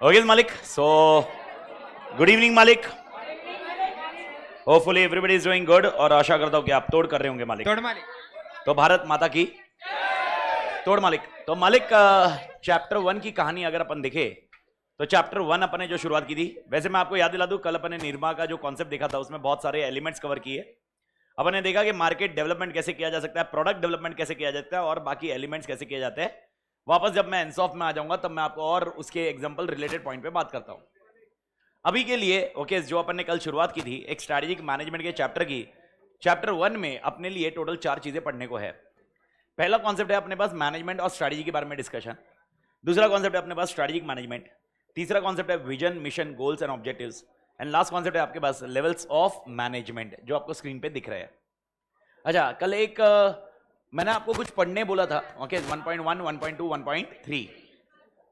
Okay, Malik. So, good evening, Malik. Hopefully everybody is doing good और आशा करता हूँ कि आप तोड़ कर रहे होंगे मालिक। तोड़ मालिक। तो भारत माता की तोड़ मालिक। तो मालिक चैप्टर 1 की कहानी अगर अपन देखे तो चैप्टर 1 अपन ने जो शुरुआत की थी, वैसे मैं आपको याद दिला दूं, कल अपन ने निर्मा का जो कॉन्सेप्ट देखा था उसमें बहुत सारे एलिमेंट्स कवर किए। अपन ने देखा कि मार्केट डेवलपमेंट कैसे किया जा सकता है, प्रोडक्ट डेवलपमेंट कैसे किया जाता है और बाकी एलिमेंट्स कैसे किए जाते हैं। वापस जब मैं एनसॉफ में आ जाऊंगा तब मैं आपको और उसके एग्जांपल रिलेटेड पॉइंट पे बात करता हूं। अभी के लिए ओके, जो अपन ने कल शुरुआत की थी एक स्ट्रैटेजिक मैनेजमेंट के चैप्टर की, चैप्टर 1 में अपने लिए टोटल 4 चीजें पढ़ने को है। पहला कॉन्सेप्ट है अपने पास मैनेजमेंट और स्ट्रैटेजी के बारे में डिस्कशन। दूसरा कॉन्सेप्ट है अपने पास स्ट्रैटेजिक मैनेजमेंट। तीसरा कॉन्सेप्ट है vision, mission, goals and objectives. And last concept है आपके पास लेवल्स ऑफ मैनेजमेंट, जो आपको स्क्रीन पे दिख रहे हैं। अच्छा, कल एक मैंने आपको कुछ पढ़ने बोला था, ओके, 1.1, 1.2, 1.3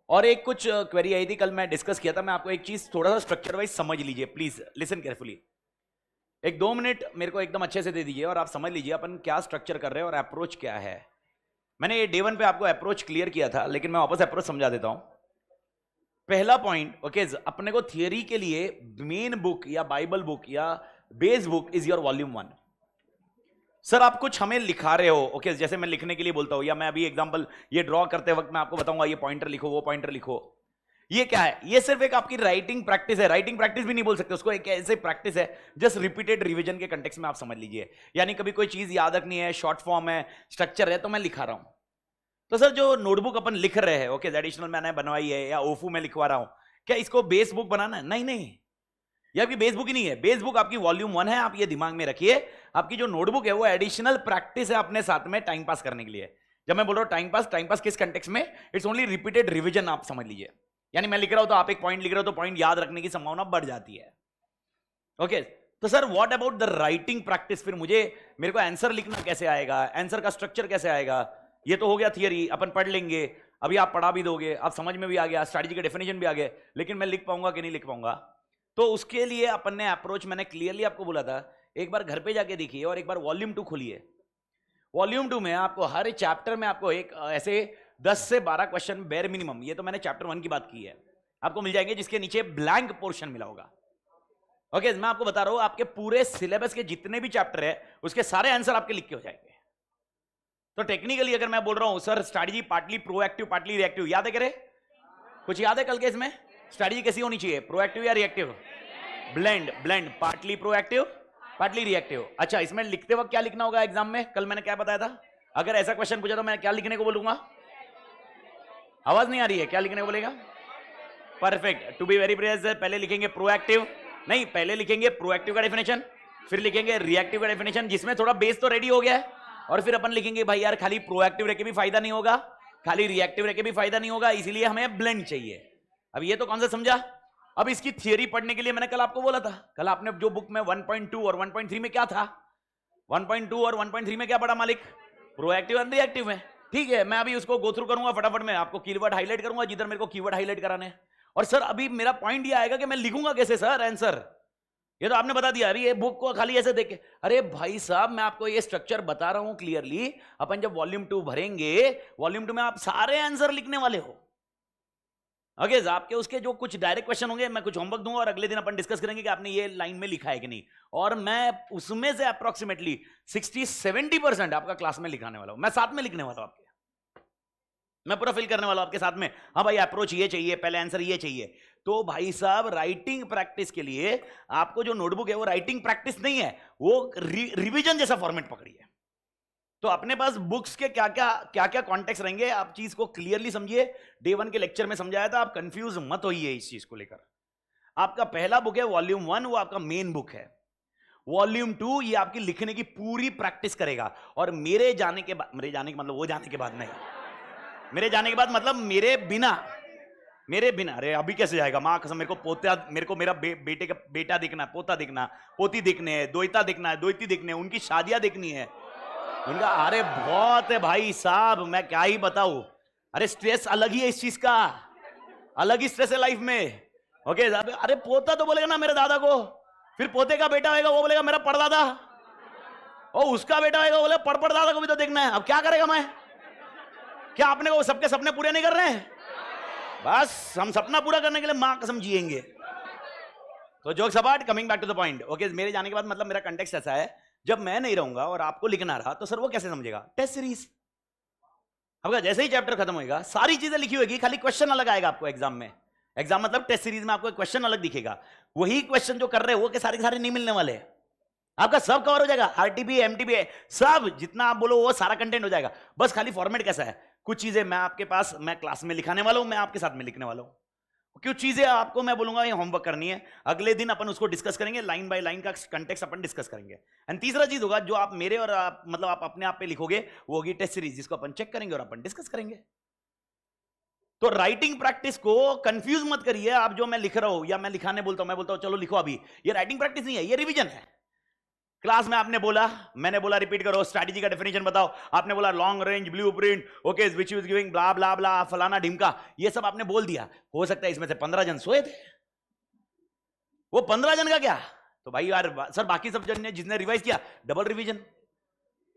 और एक कुछ क्वेरी आई थी कल, मैं डिस्कस किया था। मैं आपको एक चीज थोड़ा सा स्ट्रक्चर वाइज समझ लीजिए, प्लीज लिसन केयरफुली। एक 2 मिनट मेरे को एकदम अच्छे से दे दीजिए और आप समझ लीजिए अपन क्या स्ट्रक्चर कर रहे हैं और अप्रोच क्या है। मैंने ये डे 1 पे आपको अप्रोच क्लियर किया था, लेकिन मैं वापस अप्रोच समझा देता हूं। पहला पॉइंट, ओके, अपने को थियरी के लिए मेन बुक या बाइबल बुक या base book is your volume 1। Sir आप कुछ हमें लिखा रहे हो, ओके, जैसे मैं लिखने के लिए बोलता हूं, या मैं अभी एग्जांपल ये ड्रॉ करते वक्त मैं आपको बताऊंगा ये पॉइंटर लिखो, वो पॉइंटर लिखो। ये क्या है? ये सिर्फ एक आपकी राइटिंग प्रैक्टिस है। राइटिंग प्रैक्टिस भी नहीं बोल सकते उसको, एक ऐसे प्रैक्टिस है, जस्ट रिपीटेड रिवीजन के कंटेक्स्ट में आप समझ लीजिए। यानी कभी कोई चीज याद रखनी है, शॉर्ट फॉर्म है, स्ट्रक्चर है, तो मैं लिखा रहा हूं। तो सर जो नोटबुक अपन लिख रहे हैं, ओके, एडिशनल मैंने बनवाई है या ओफू में लिखवा रहा हूं, क्या इसको बेस बुक बनाना है? नहीं नहीं, ये आपकी बेस बुक ही नहीं है। बेस बुक आपकी वॉल्यूम 1 है, आप ये दिमाग में रखिए। आपकी जो नोटबुक है वो एडिशनल प्रैक्टिस है अपने साथ में टाइम पास करने के लिए। जब मैं बोल रहा हूं टाइम पास किस कंटेक्स्ट में? इट्स ओनली रिपीटेड रिवीजन, आप समझ लीजिए। यानी मैं लिख रहा हूं तो आप एक पॉइंट लिख रहे हो तो पॉइंट याद रखने की संभावना बढ़ जाती है। ओके, तो sir what about the writing practice? फिर मेरे को आंसर लिखना कैसे आएगा, आंसर का स्ट्रक्चर कैसे आएगा? ये तो हो गया थियरी, अपन पढ़ लेंगे, अभी आप पढ़ा भी दोगे, आप समझ में भी आ गया, स्ट्रैटेजी के डेफिनेशन भी आ गए, लेकिन मैं लिख पाऊंगा कि नहीं लिख पाऊंगा? तो उसके लिए अपन ने अप्रोच, मैंने क्लियरली आपको बोला था, एक बार घर पे जाके देखिए और एक बार वॉल्यूम 2 खोलिए। वॉल्यूम 2 में आपको हर चैप्टर में आपको एक ऐसे 10 से 12 क्वेश्चन बेयर मिनिमम, ये तो मैंने चैप्टर 1 की बात की है, आपको मिल जाएंगे, जिसके नीचे ब्लैंक पोर्शन मिला होगा। ओके, मैं आपको बता रहा हूं आपके पूरे सिलेबस के जितने भी चैप्टर है उसके सारे आंसर आपके लिख के हो जाएंगे। तो टेक्निकली अगर मैं बोल रहा हूं sir strategy partly proactive partly reactive, याद है? करे कुछ याद है कल के इसमें? स्ट्रैटेजी कैसी होनी चाहिए, प्रोएक्टिव या reactive? Blend, partly proactive partly reactive. अच्छा, इसमें लिखते वक्त क्या लिखना होगा एग्जाम में? कल मैंने क्या बताया था? अगर ऐसा क्वेश्चन पूछा तो मैं क्या लिखने को बोलूंगा? आवाज नहीं आ रही है, क्या लिखने को बोलेगा? Perfect, to be very precise, पहले लिखेंगे प्रोएक्टिव, नहीं पहले लिखेंगे प्रोएक्टिव का डेफिनेशन, फिर लिखेंगे रिएक्टिव का डेफिनेशन, जिसमें थोड़ा बेस तो रेडी हो गया है, और फिर अपन लिखेंगे भाई यार खाली प्रोएक्टिव रह के भी फायदा नहीं होगा, खाली रिएक्टिव रह के भी फायदा नहीं होगा, इसीलिए हमें ब्लेंड चाहिए। अब ये तो कौन सा समझा? अब इसकी थियरी पढ़ने के लिए मैंने कल आपको बोला था, कल आपने जो बुक में 1.2 और 1.3 में क्या था, 1.2 और 1.3 में क्या पढ़ा मालिक? प्रोएक्टिव एंड रिएक्टिव में। ठीक है, मैं अभी उसको गो थ्रू करूंगा फटाफट में, आपको कीवर्ड हाईलाइट करूंगा जिधर मेरे को कीवर्ड हाईलाइट कराने हैं। और सर अभी मेरा पॉइंट ये आएगा कि मैं लिखूंगा कैसे सर आंसर? ये तो आपने बता दिया, अरे ये बुक को खाली ऐसे देख के। अरे भाई साहब, मैं आपको ये स्ट्रक्चर बता रहा हूं क्लियरली। अपन जब वॉल्यूम 2 भरेंगे, वॉल्यूम 2 में आप सारे आंसर लिखने वाले हो। ओके, आपके उसके जो कुछ डायरेक्ट क्वेश्चन होंगे, मैं कुछ होमवर्क दूंगा और अगले दिन अपन डिस्कस करेंगे कि आपने ये लाइन में लिखा है कि नहीं। और मैं उसमें से अप्रोक्सीमेटली 60-70% आपका क्लास में लिखाने वाला हूं, मैं साथ में लिखने वाला हूं आपके, मैं पूरा फिल करने वाला हूं आपके साथ में। हाँ भाई, अप्रोच ये चाहिए, पहले आंसर ये चाहिए। तो भाई साहब राइटिंग प्रैक्टिस के लिए आपको जो नोटबुक है वो राइटिंग प्रैक्टिस नहीं है, वो रिवीजन जैसा फॉर्मेट पकड़िए। तो अपने पास बुक्स के क्या क्या कॉन्टेक्स्ट रहेंगे, आप चीज को क्लियरली समझिए। डे 1 के लेक्चर में समझाया था, आप कंफ्यूज मत होइए इस चीज को लेकर। आपका पहला बुक है वॉल्यूम 1, वो आपका मेन बुक है। वॉल्यूम 2 ये आपकी लिखने की पूरी प्रैक्टिस करेगा। और मेरे जाने के मतलब वो जाने के बाद नहीं, मेरे जाने के बाद मतलब मेरे बिना। अरे अभी कैसे जाएगा? मां कसम, मेरे को मेरा बेटे का बेटा दिखना, पोता दिखना, पोती दिखने है, दोइता दिखना है, दोइती दिखने, उनकी शादियां देखनी है उनका। अरे बहुत है भाई साहब, मैं क्या ही बताऊं। अरे स्ट्रेस अलग ही है इस चीज का, अलग ही स्ट्रेस है लाइफ में। ओके, अरे पोता तो बोलेगा ना मेरे दादा को, फिर पोते का बेटा होगा वो बोलेगा मेरा परदादा, और उसका बेटा होगा वो बोलेगा परदादा को भी तो देखना है। अब क्या करेगा मैं? क्या अपने को सबके सपने पूरे नहीं कर रहे हैं? बस हम सपना पूरा करने के लिए मां कसम जिएंगे। तो jokes apart, coming back to the point. Okay, मेरे जाने के बाद मतलब मेरा कंटेक्स्ट ऐसा है, जब मैं नहीं रहूंगा और आपको लिखना रहा तो सर वो कैसे समझेगा? Test series. अब जैसे ही चैप्टर खत्म होगा सारी चीजें लिखी होगी, खाली क्वेश्चन अलग आएगा आपको एग्जाम में। एग्जाम मतलब टेस्ट सीरीज में आपको क्वेश्चन अलग दिखेगा। वही क्वेश्चन जो कर रहे हो वो के सारे नहीं मिलने वाले, आपका सब कवर हो जाएगा। आरटीपी, एमटीपी, सब जितना आप बोलो वो सारा कंटेंट हो जाएगा। बस खाली फॉर्मेट कैसा है, कुछ चीजें मैं आपके पास, मैं क्लास में लिखाने वाला हूं, मैं आपके साथ में लिखने वाला हूं। कुछ चीजें आपको मैं बोलूंगा ये होमवर्क करनी है, अगले दिन अपन उसको डिस्कस करेंगे, लाइन बाय लाइन का कंटेक्स्ट अपन डिस्कस करेंगे। एंड तीसरा चीज होगा जो आप मेरे और आप मतलब आप अपने आप पे लिखोगे, वो होगी टेस्ट सीरीज, जिसको अपन चेक करेंगे और अपन डिस्कस करेंगे। तो राइटिंग प्रैक्टिस को कंफ्यूज मत करिए। आप जो मैं लिख रहा हूं या मैं लिखाने बोलता हूं, मैं बोलता हूं चलो लिखो अभी, ये राइटिंग प्रैक्टिस नहीं है, ये रिवीजन है। क्लास में आपने बोला, मैंने बोला रिपीट करो, स्ट्रैटेजी का डेफिनेशन बताओ, आपने बोला long range blueprint, okay, which is giving blah blah blah फलाना ढिमका, ये सब आपने बोल दिया। हो सकता है इसमें से 15 जन सोए थे, वो 15 जन का क्या, तो भाई यार सर बाकी सब जन ने जिसने रिवाइज किया डबल रिवीजन।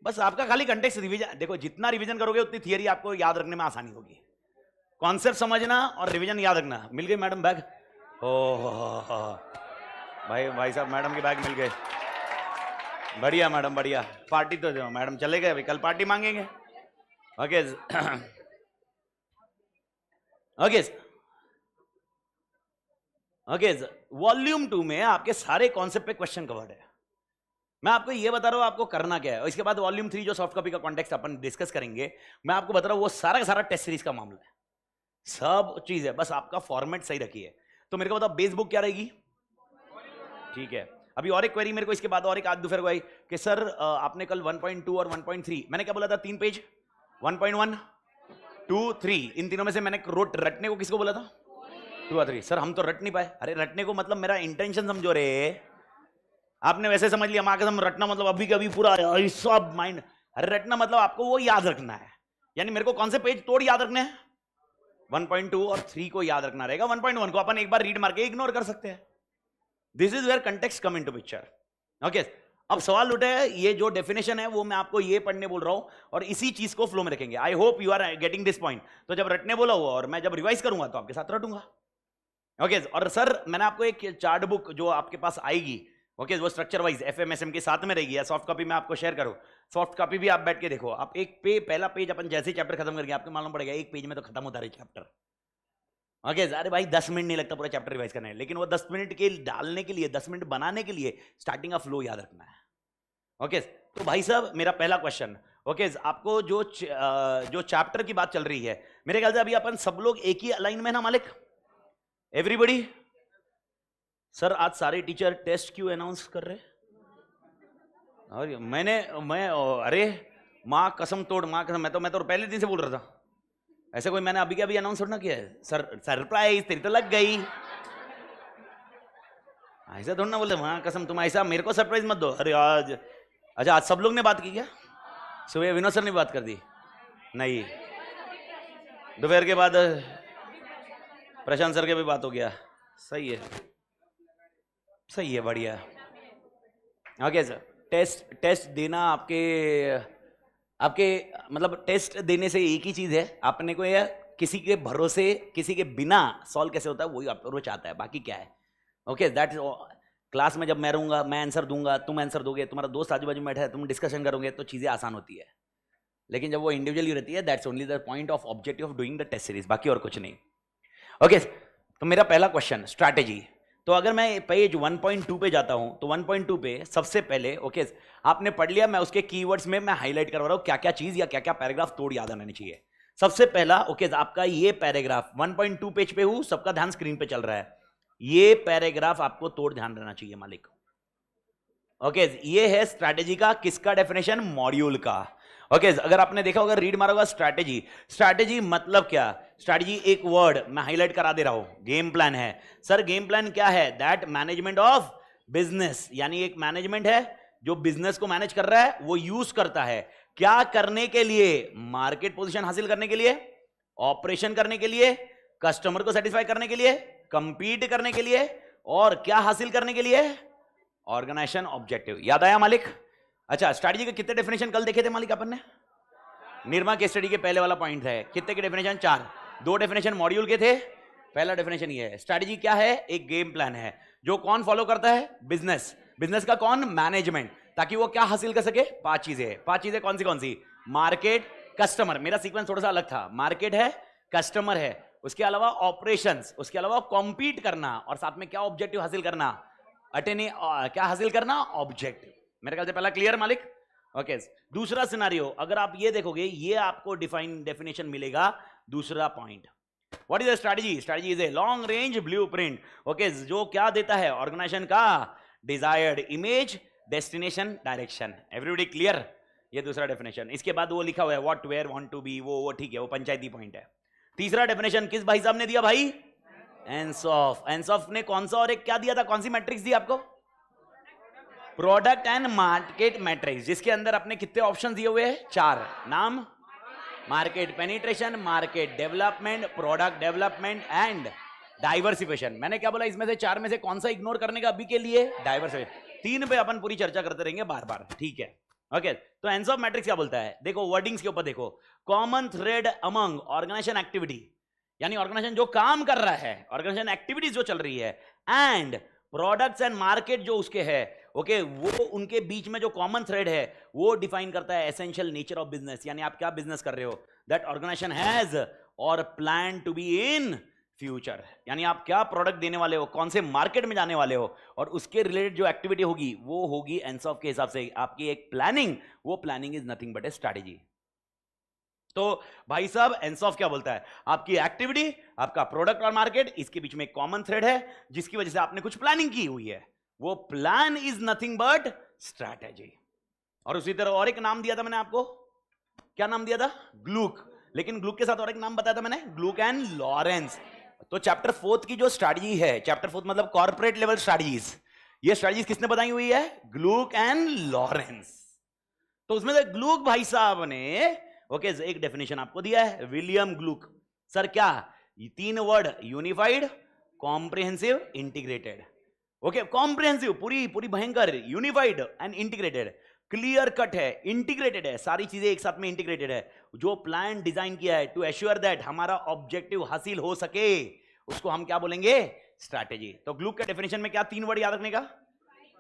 बस आपका खाली कंटेक्स्ट रिवीजन, देखो जितना रिवीजन करोगे उतनी थियरी आपको याद रखने में आसानी होगी। कॉन्सेप्ट समझना और रिवीजन याद रखना। मिल गई मैडम बैग? ओह भाई साहब मैडम के बैग मिल गए, बढ़िया मैडम बढ़िया। पार्टी तो जो मैडम चले गए, अभी कल पार्टी मांगेंगे। ओके ओके ओके, वॉल्यूम 2 में आपके सारे कॉन्सेप्ट पे क्वेश्चन कवर्ड है। मैं आपको ये बता रहा हूं आपको करना क्या है, और इसके बाद वॉल्यूम 3 जो सॉफ्ट कॉपी का कॉन्टेक्स्ट अपन डिस्कस करेंगे, मैं आपको बता रहा हूं वो सारा का सारा टेस्ट सीरीज का मामला है, सब चीज है। बस आपका फॉर्मेट सही रखिए। तो मेरे को बताओ बेस बुक क्या रहेगी? ठीक है। अभी और एक क्वेरी मेरे को इसके बाद और एक आध दोपहर को आई कि सर आपने कल 1.2 और 1.3, मैंने क्या बोला था, 3 पेज, 1.1, 2, 3, इन तीनों में से मैंने रटने को किसको बोला था? 2 और 3। सर हम तो रट नहीं पाए। अरे रटने को मतलब मेरा इंटेंशन समझो रे, आपने वैसे समझ लिया माँ कसम रटना मतलब अभी कभी पूरा सब माइंड। अरे रटना मतलब आपको वो याद रखना है, यानी मेरे को कौन से पेज तोड़ याद रखने हैं? 1.2 और 3 को याद रखना रहेगा, 1.1 को अपन एक बार रीड मार के इग्नोर कर सकते हैं। This is where context come into picture. Okay, अब सवाल उठे है, ये जो डेफिनेशन है वो मैं आपको ये पढ़ने बोल रहा हूं और इसी चीज को फ्लो में रखेंगे। I hope you are getting this point. तो जब रटने बोला हुआ और मैं जब रिवाइज करूंगा तो आपके साथ रटूंगा। ओके, और सर मैंने आपको एक चार्ट बुक जो आपके पास आएगी, ओके, वो स्ट्रक्चर वाइज एफएमएसएम के साथ में रहेगी, या सॉफ्ट कॉपी में आपको शेयर करो। सॉफ्ट कॉपी भी आप बैठ के देखो। आप एक पहला पेज अपन जैसे ही चैप्टर खत्म करेंगे आपको मालूम पड़ेगा एक पेज में तो खत्म होता है चैप्टर। ओके, अरे भाई 10 मिनट नहीं लगता पूरा चैप्टर रिवाइज करने में, लेकिन वो 10 मिनट के डालने के लिए, 10 मिनट बनाने के लिए स्टार्टिंग का फ्लो याद रखना है। ओके, तो भाई साहब मेरा पहला क्वेश्चन, ओके, आपको जो चैप्टर की बात चल रही है, मेरे ख्याल से अभी अपन सब लोग एक ही अलाइन में ना मालिक, एवरीबडी? सर आज सारे टीचर टेस्ट क्यों अनाउंस कर रहे? और मैं अरे माँ कसम तोड़, माँ कसम, मैं तो पहले दिन से बोल रहा था, ऐसे कोई मैंने अभी क्या अभी अनाउंस थोड़ा किया है। सर सरप्राइज तेरी तो लग गई, ऐसा थोड़ा ना बोलते माँ कसम, तुम ऐसा मेरे को सरप्राइज मत दो। अरे आज अच्छा, आज सब लोग ने बात की क्या? सुबह विनोद सर ने बात कर दी? नहीं, दोपहर के बाद प्रशांत सर के भी बात हो गया। सही है, सही है, बढ़िया। ओके सर, टेस्ट देना आपके मतलब टेस्ट देने से एक ही चीज है, आपने को यह किसी के भरोसे, किसी के बिना सॉल्व कैसे होता है वही अप्रोच आता है, बाकी क्या है। ओके, दैट क्लास में जब मैं रहूंगा, मैं आंसर दूंगा, तुम आंसर दोगे, तुम्हारा दोस्त आजू बाजू में बैठा है, तुम डिस्कशन करोगे तो चीजें आसान होती है। लेकिन जब वो इंडिविजुअली रहती है, that's only the point of objective of doing the test series, बाकी और कुछ नहीं। ओके, तो मेरा पहला क्वेश्चन स्ट्रैटेजी। तो अगर मैं पेज 1.2 पे जाता हूं तो 1.2 पे सबसे पहले, ओके, आपने पढ़ लिया, मैं उसके कीवर्ड्स में मैं हाईलाइट करवा रहा हूं क्या क्या चीज या क्या क्या पैराग्राफ तोड़ याद आना चाहिए। सबसे पहला, ओके, आपका ये पैराग्राफ 1.2 पेज पे हूं, सबका ध्यान स्क्रीन पे चल रहा है, ये पैराग्राफ आपको तोड़ ध्यान रहना चाहिए मालिक। ओके, ये है स्ट्रैटेजी का किसका डेफिनेशन? मॉड्यूल का। ओके, अगर आपने देखा होगा रीड मारा होगा स्ट्रैटेजी मतलब क्या? स्ट्रैटेजी एक वर्ड मैं हाईलाइट करा दे रहा हूं, गेम प्लान है। सर गेम प्लान क्या है? दैट मैनेजमेंट ऑफ बिजनेस, यानी एक मैनेजमेंट है जो बिजनेस को मैनेज कर रहा है, वो यूज करता है क्या करने के लिए? मार्केट पोजीशन हासिल करने के लिए, ऑपरेशन करने के लिए, कस्टमर को सेटिस्फाई करने के लिए, कंपीट करने के लिए, और क्या हासिल करने के लिए? Organisation objective. याद आया मालिक? अच्छा, स्ट्रैटेजी के कितने डेफिनेशन कल देखे थे मालिक अपन ने? निर्मा के स्टडी के पहले वाला पॉइंट है, कितने के डेफिनेशन? 4। दो डेफिनेशन मॉड्यूल के थे। पहला डेफिनेशन ये है, स्ट्रैटेजी क्या है? एक गेम प्लान है जो कौन फॉलो करता है? बिजनेस। बिजनेस का कौन? मैनेजमेंट। ताकि वो क्या हासिल कर सके? पांच चीजें। पांच चीजें कौन सी? मार्केट, कस्टमर, मेरा सीक्वेंस थोड़ा सा अलग था, मार्केट है, कस्टमर है, उसके अलावा ऑपरेशंस, उसके अलावा कॉम्पीट करना, और साथ में क्या ऑब्जेक्टिव हासिल करना? क्या हासिल करना? ऑब्जेक्टिव। मेरे ख्याल से पहला क्लियर मालिक? ओके। दूसरा सिनारियो, अगर आप ये देखोगे, ये आपको डेफिनेशन मिलेगा। दूसरा point, what is the strategy? Strategy is a long range blueprint. Okay, जो क्या देता है? ऑर्गेनाइजेशन का desired image, destination, direction. Everybody clear? ये दूसरा डेफिनेशन। इसके बाद वो लिखा हुआ है what, where, want to be, वो ठीक है, वो पंचायती पॉइंट है। तीसरा डेफिनेशन किस भाई साहब ने दिया? भाई एंसॉफ। एंसॉफ ने कौन सा और एक क्या दिया था? कौन सी मैट्रिक्स दी आपको? प्रोडक्ट एंड मार्केट मैट्रिक्स, जिसके अंदर अपने कितने ऑप्शन दिए हुए हैं? 4 नाम, market penetration, market development, product development and diversification. मैंने क्या बोला? इसमें से 4 में से कौन सा इग्नोर करने का अभी के लिए? डाइवर्सिफिकेशन। 3 पे अपन पूरी चर्चा करते रहेंगे बार बार, ठीक है? ओके, तो एंसॉफ मैट्रिक्स क्या बोलता है? देखो वर्डिंग्स के ऊपर देखो, common thread among organisation activity, यानी ऑर्गेनाइजेशन जो काम कर रहा है, ऑर्गेनाइजेशन एक्टिविटीज जो चल रही है, एंड प्रोडक्ट्स एंड मार्केट जो उसके है, ओके, वो उनके बीच में जो कॉमन थ्रेड है वो डिफाइन करता है एसेंशियल नेचर ऑफ बिजनेस। यानी आप क्या बिजनेस कर रहे हो? दैट ऑर्गेनाइजेशन हैज और plan to be in future. यानी आप क्या प्रोडक्ट देने वाले हो, कौन से मार्केट में जाने वाले हो, और उसके रिलेटेड जो एक्टिविटी होगी वो होगी एंसॉफ के हिसाब से आपकी एक प्लानिंग। वो planning is nothing but A strategy. तो भाई साहब एंसॉफ क्या बोलता है? आपकी एक्टिविटी, आपका प्रोडक्ट और मार्केट, इसके बीच में एक कॉमन थ्रेड है जिसकी वजह से आपने कुछ प्लानिंग की हुई है। वो plan is nothing but strategy. और उसी तरह और एक नाम दिया था मैंने आपको, क्या नाम दिया था? ग्लूक। लेकिन ग्लूक के साथ और एक नाम बताया था मैंने, ग्लूक एंड लॉरेंस। तो चैप्टर 4 की जो स्ट्रैटेजी है, चैप्टर 4 मतलब कॉर्पोरेट लेवल स्ट्रैटेजीज, ये स्ट्रैटेजीज किसने बताई हुई है? Glueck and Lawrence. तो उसमें से ग्लूक भाई साहब ने ओके एक डेफिनेशन आपको दिया है, विलियम ग्लूक। सर क्या? 3 word, unified, comprehensive, integrated. Okay, comprehensive पूरी भयंकर, unified and integrated, clear cut है, इंटीग्रेटेड है, सारी चीजें एक साथ में इंटीग्रेटेड है। जो प्लान डिजाइन किया है टू एश्योर दैट हमारा ऑब्जेक्टिव हासिल हो सके, उसको हम क्या बोलेंगे? स्ट्रैटेजी। तो ग्लूक के डेफिनेशन में क्या 3 वर्ड याद रखने का?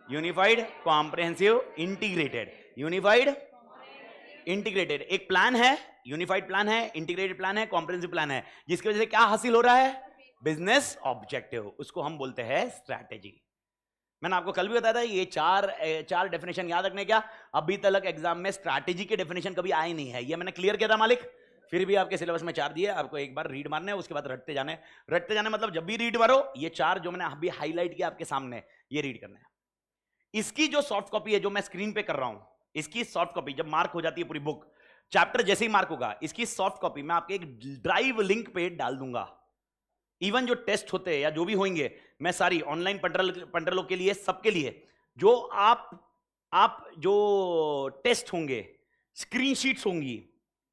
Unified, comprehensive, integrated. Unified, integrated, एक प्लान है, यूनिफाइड प्लान है, इंटीग्रेटेड प्लान है, कॉम्प्रिहेंसिव प्लान है, जिसकी वजह से क्या हासिल हो रहा है? Business objective. उसको हम बोलते हैं स्ट्रैटेजी। मैंने आपको कल भी बताया था ये चार डेफिनेशन याद रखने का। अभी तक एग्जाम में स्ट्रैटेजी के डेफिनेशन कभी आए नहीं है, ये मैंने क्लियर किया था मालिक। फिर भी आपके सिलेबस में 4 दिए, आपको एक बार रीड मारने, उसके बाद रटते जाने। रटते जाने मतलब जब भी रीड मारो, ये 4 जो मैंने अभी हाईलाइट किया आपके सामने, ये रीड करना है। इसकी जो सॉफ्ट कॉपी है जो मैं स्क्रीन पे कर रहा हूं, इसकी सॉफ्ट कॉपी जब मार्क हो जाती है पूरी बुक, चैप्टर जैसे ही मार्क होगा, इसकी सॉफ्ट कॉपी मैं आपके एक ड्राइव लिंक पे डाल दूंगा। इवन जो टेस्ट होते हैं या जो भी होंगे, मैं सारी ऑनलाइन पंडर लोग के लिए, सबके लिए, जो आप जो टेस्ट होंगे, स्क्रीनशीट्स होंगी,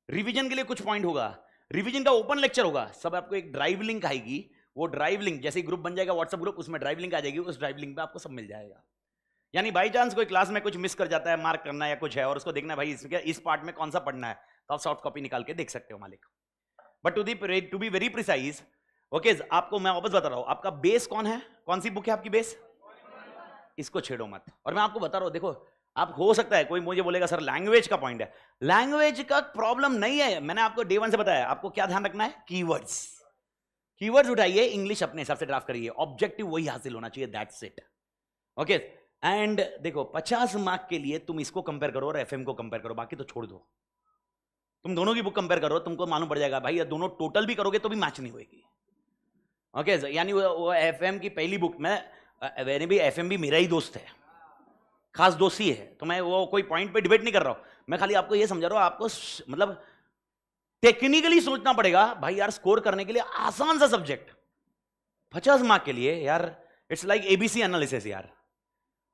रिवीजन के लिए कुछ पॉइंट होगा, रिवीजन का ओपन लेक्चर होगा, सब आपको एक ड्राइव लिंक आएगी। वो ड्राइव लिंक जैसे ही ग्रुप बन जाएगा व्हाट्सएप ग्रुप, उसमें ड्राइव लिंक आ जाएगी, उस ड्राइव लिंक पे आपको सब मिल जाएगा। यानी बाई चांस कोई क्लास में कुछ मिस कर जाता है, मार्क करना या कुछ है, और उसको देखना है भाई इस पार्ट में कौन सा पढ़ना है, तो आप सॉफ्ट कॉपी निकाल के देख सकते हो मालिक। But to be very precise, okay, आपको मैं वापस बता रहा हूं, आपका बेस कौन है? कौन सी बुक है आपकी बेस? इसको छेड़ो मत। और मैं आपको बता रहा हूं, देखो आप, हो सकता है कोई मुझे बोलेगा सर लैंग्वेज का पॉइंट है, लैंग्वेज का प्रॉब्लम नहीं है। मैंने आपको डे 1 से बताया, आपको क्या ध्यान रखना है? कीवर्ड्स। कीवर्ड्स उठाइए, इंग्लिश अपने हिसाब से ड्राफ्ट करिए, ऑब्जेक्टिव वही हासिल होना चाहिए, दैट्स इट। ओके, एंड देखो 50 मार्क के लिए तुम इसको कंपेयर करो और एफएम को कंपेयर करो, बाकी तो छोड़ दो। तुम दोनों की बुक कंपेयर करो, तुमको मालूम पड़ जाएगा भाई, दोनों टोटल भी करोगे तो भी मैच नहीं होगी। ओके, यानी वो एफएम की पहली बुक में, मैंने भी एफएम भी मेरा ही दोस्त है, खास दोस्ती है, तो मैं वो कोई पॉइंट पे डिबेट नहीं कर रहा हूं, मैं खाली आपको ये समझा रहा हूं, आपको मतलब टेक्निकली सोचना पड़ेगा भाई यार, स्कोर करने के लिए आसान सा सब्जेक्ट 50 मार्क के लिए यार, इट्स लाइक एबीसी एनालिसिस यार।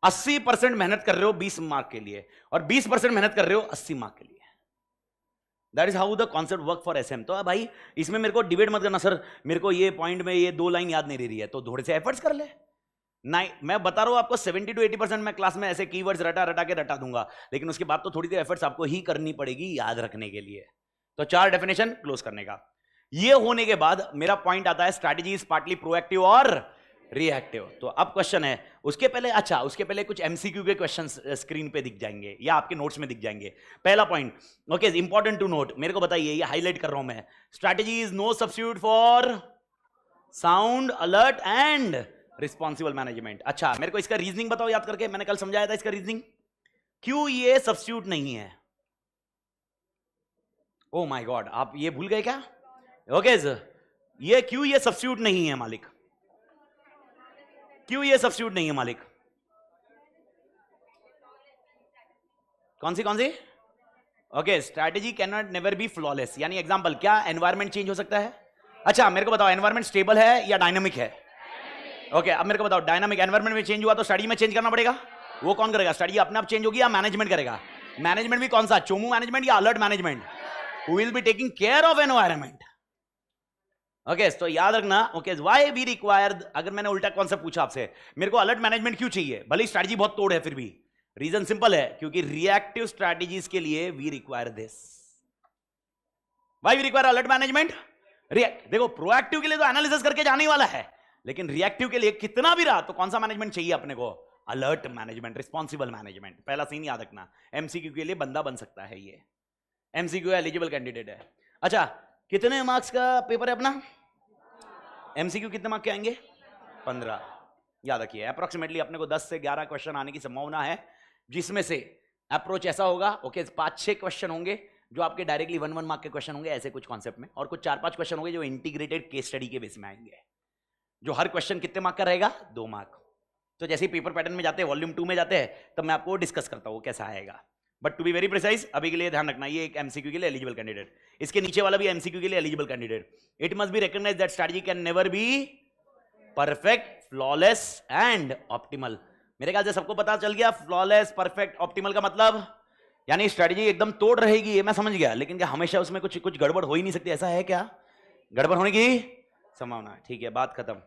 80% मेहनत कर रहे हो 20 मार्क के लिए, और 20% मेहनत कर रहे हो 80 मार्क के लिए। That is how the concept work for SM. तो भाई इसमें मेरे को डिबेट मत करना, सर मेरे को ये पॉइंट में ये 2 लाइन याद नहीं रह रही है, तो थोड़े से एफर्ट्स कर ले। नहीं, मैं बता रहा हूं आपको 70 to 80% मैं क्लास में ऐसे कीवर्ड्स रटा के रटा दूंगा, लेकिन उसके बाद तो थोड़ी देर एफर्ट्स आपको ही करनी पड़ेगी याद रखने के लिए। तो 4 डेफिनेशन क्लोज करने का, ये होने के बाद मेरा पॉइंट आता है स्ट्रैटेजी इज पार्टली प्रोएक्टिव और रिएक्टिव। तो अब क्वेश्चन है उसके पहले, अच्छा उसके पहले कुछ एमसीक्यू के क्वेश्चंस स्क्रीन पे दिख जाएंगे या आपके नोट्स में दिख जाएंगे। पहला point, okay, important to note, मेरे को बताइए, ये हाईलाइट कर रहा हूं मैं, strategy is no substitute for sound, alert and responsible management. अच्छा मेरे को इसका रीजनिंग बताओ याद करके, मैंने कल समझाया था इसका रीजनिंग, क्यों ये सब्स्टिट्यूट नहीं है। ओ माय गॉड, आप ये भूल गए क्या? ओके सर, ये क्यों ये सब्स्टिट्यूट नहीं है मालिक, क्यों ये सब्स्टिट्यूट नहीं है मालिक? कौन सी okay, strategy can not never be flawless, यानी एग्जांपल क्या, एनवायरनमेंट चेंज हो सकता है। अच्छा मेरे को बताओ, एनवायरनमेंट स्टेबल है या डायनामिक है? ओके अब मेरे को बताओ, डायनामिक एनवायरनमेंट में चेंज हुआ तो स्ट्रैटेजी में चेंज करना पड़ेगा, वो कौन करेगा? स्ट्रैटेजी अपने आप चेंज होगी या मैनेजमेंट करेगा? मैनेजमेंट भी कौन सा, चोमू मैनेजमेंट या alert management? Who will be taking care of environment. Okay तो याद रखना, ओके व्हाई वी रिक्वायर, अगर मैंने उल्टा कॉन्सेप्ट पूछा आपसे, मेरे को अलर्ट मैनेजमेंट क्यों चाहिए, भले ही स्ट्रैटेजी बहुत तोड़ है, फिर भी रीजन सिंपल है, क्योंकि रिएक्टिव स्ट्रैटेजीज के लिए we require this. Why we require alert management? React, देखो प्रोएक्टिव के लिए तो एनालिसिस करके जाने ही वाला है, लेकिन रिएक्टिव के लिए कितना भी रहा तो कौन सा मैनेजमेंट चाहिए अपने को? Alert management, responsible management. पहला सीन याद रखना, एमसीक्यू के लिए बंदा बन सकता है, ये एमसीक्यू एलिजिबल कैंडिडेट है। अच्छा कितने मार्क्स का पेपर है अपना? एमसीक्यू कितने मार्क्स के आएंगे? 15। याद रखिए अप्रोक्सीमेटली अपने को 10 से 11 क्वेश्चन आने की संभावना है, जिसमें से अप्रोच ऐसा होगा, ओके 5-6 क्वेश्चन होंगे जो आपके डायरेक्टली 1-1 मार्क के क्वेश्चन होंगे ऐसे कुछ कॉन्सेप्ट में, और कुछ 4-5 क्वेश्चन होंगे जो इंटीग्रेटेड केस स्टडी के बेस में आएंगे, जो हर क्वेश्चन कितने मार्क का रहेगा? 2 मार्क। तो जैसे ही पेपर पैटर्न में जाते हैं, वॉल्यूम 2 में जाते हैं, तब मैं आपको डिस्कस करता हूँ कैसा आएगा। But to be very precise, अभी के लिए ध्यान रखना, ये एक एमसीक्यू के लिए एलिजिबल कैंडिडेट, इसके नीचे वाला भी एमसीक्यू के लिए eligible candidate. It must be recognised that strategy can never be perfect, flawless and optimal. मेरे ख्याल से सबको पता चल गया फ्लॉलेस, परफेक्ट, ऑप्टिमल का मतलब, यानी स्ट्रैटेजी एकदम तोड़ रहेगी, ये मैं समझ गया, लेकिन क्या हमेशा उसमें कुछ गड़बड़ हो ही नहीं सकती, ऐसा है क्या? गड़बड़ होने की संभावना है, ठीक है, बात खत्म।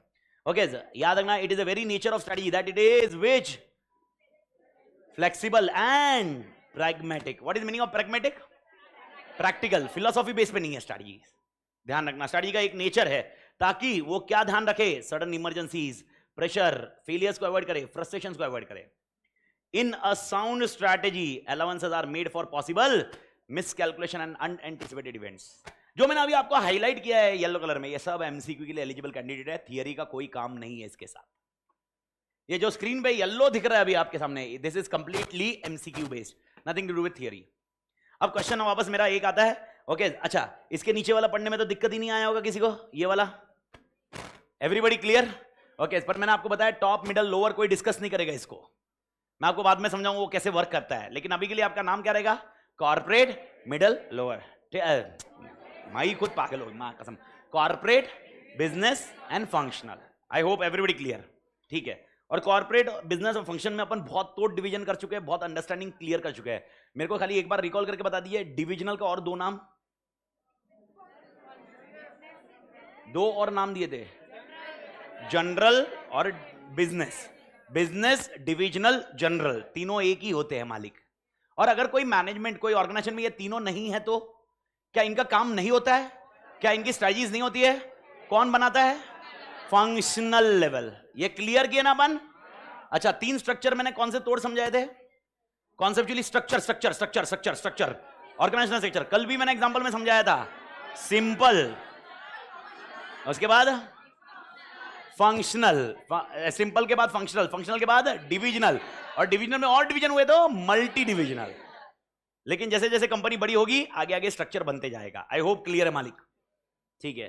ओके याद रखना, it is a very nature of strategy that it is which flexible and pragmatic. What is meaning of pragmatic? Practical, philosophy base पे नहीं है स्ट्रैटेजी, ध्यान रखना। स्ट्रैटेजी का एक नेचर है, ताकि वो क्या ध्यान रखे, सडन इमरजेंसीज, प्रेशर, फेलियर्स को अवॉइड करे, फ्रस्ट्रेशंस को अवॉइड करे। In a sound strategy allowances are made for possible miscalculation and unanticipated events. जो मैंने अभी आपको हाईलाइट किया है येलो कलर में, ये सब एमसीक्यू के लिए एलिजिबल कैंडिडेट है, थियरी का कोई काम नहीं है इसके साथ। ये जो स्क्रीन पे येलो दिख रहा है अभी आपके सामने, this is completely MCQ based, nothing to do with theory. अब क्वेश्चन वापस मेरा एक आता है, ओके अच्छा इसके नीचे वाला पढ़ने में तो दिक्कत ही नहीं आया होगा किसी को, ये वाला, एवरीबॉडी क्लियर? ओके पर मैंने आपको बताया टॉप, मिडल, लोअर कोई डिस्कस नहीं करेगा इसको, मैं आपको बाद में समझाऊंगा वो कैसे वर्क करता है, लेकिन अभी के लिए आपका नाम क्या रहेगा? Corporate, middle, lower. माई खुद पागल हो, मां कसम, corporate, business and functional. I hope everybody clear, ठीक है। और कॉर्पोरेट, बिजनेस और फंक्शन में अपन बहुत तोड़ डिवीजन कर चुके हैं, बहुत अंडरस्टैंडिंग क्लियर कर चुके हैं। मेरे को खाली एक बार रिकॉल करके बता दीजिए, डिविजनल का और 2 नाम, 2 और नाम दिए थे, जनरल और बिजनेस। बिजनेस, डिविजनल, जनरल, तीनों एक ही होते हैं मालिक। और अगर कोई मैनेजमेंट, कोई ऑर्गेनाइजेशन में ये तीनों नहीं है तो क्या इनका काम नहीं होता है? क्या इनकी स्ट्रेटजीज नहीं होती है? कौन बनाता है? Functional level. ये क्लियर किया ना अपन? अच्छा 3 स्ट्रक्चर मैंने कौन से तोड़ समझाए थे? Conceptually structure, structure, structure, structure, structure, organisational structure, कल भी मैंने एग्जांपल में समझाया था। सिंपल, उसके बाद फंक्शनल, सिंपल के बाद फंक्शनल, फंक्शनल के बाद डिविजनल, और डिविजनल में और डिवीजन हुए तो मल्टी डिविजनल। लेकिन जैसे जैसे कंपनी बड़ी होगी आगे आगे स्ट्रक्चर बनते जाएगा। आई होप क्लियर है मालिक, ठीक है,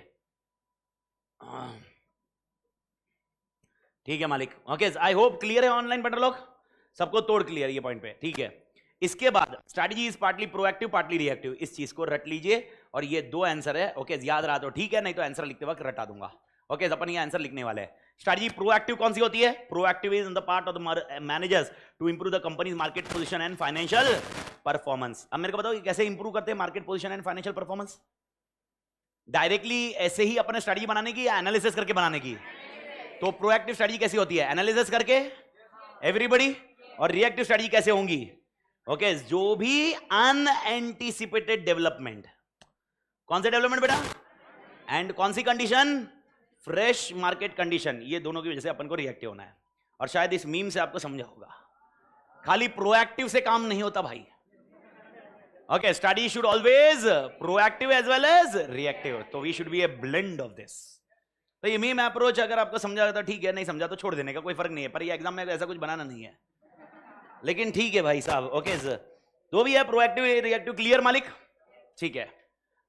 ठीक है मालिक। ओके आई होप क्लियर है ऑनलाइन पढ़ लोग, सबको तोड़ क्लियर ये पॉइंट पे, ठीक है। इसके बाद strategy is partly proactive partly reactive, इस चीज को रट लीजिए, और ये 2 आंसर है। ओके याद रहा तो ठीक है, नहीं तो आंसर लिखते वक्त रटा दूंगा। ओके अपन ये आंसर लिखने वाले हैं। स्ट्रैटेजी प्रोएक्टिव कौन सी होती है? Proactive is in the part of the managers to improve the company's market position and financial performance. अब मेरे को बताओ कैसे इंप्रूव करते हैं market position and financial performance? Directly ऐसे ही अपने स्ट्रैटेजी बनाने की या एनालिसिस करके बनाने की? तो प्रोएक्टिव स्ट्रैटेजी कैसी होती है? एनालिसिस करके एवरीबॉडी। और रिएक्टिव स्ट्रैटेजी कैसे होंगी? ओके जो भी अनएंटिसिपेटेड डेवलपमेंट, कौन से डेवलपमेंट बेटा? एंड कौन सी कंडीशन? Fresh market condition. ये दोनों की वजह से अपन को रिएक्टिव होना है। और शायद इस मीम से आपको समझा होगा, खाली प्रोएक्टिव से काम नहीं होता भाई। Okay, study should always proactive as well as reactive, तो we should be a blend of this. तो ये मीम अप्रोच अगर आपको समझा तो ठीक है, नहीं समझा तो छोड़ देने का, कोई फर्क नहीं है। पर ये एग्जाम में ऐसा कुछ बनाना नहीं है, लेकिन ठीक है भाई साहब। ओके सर, तो भी है प्रोएक्टिव रिएक्टिव। क्लियर मालिक? ठीक है,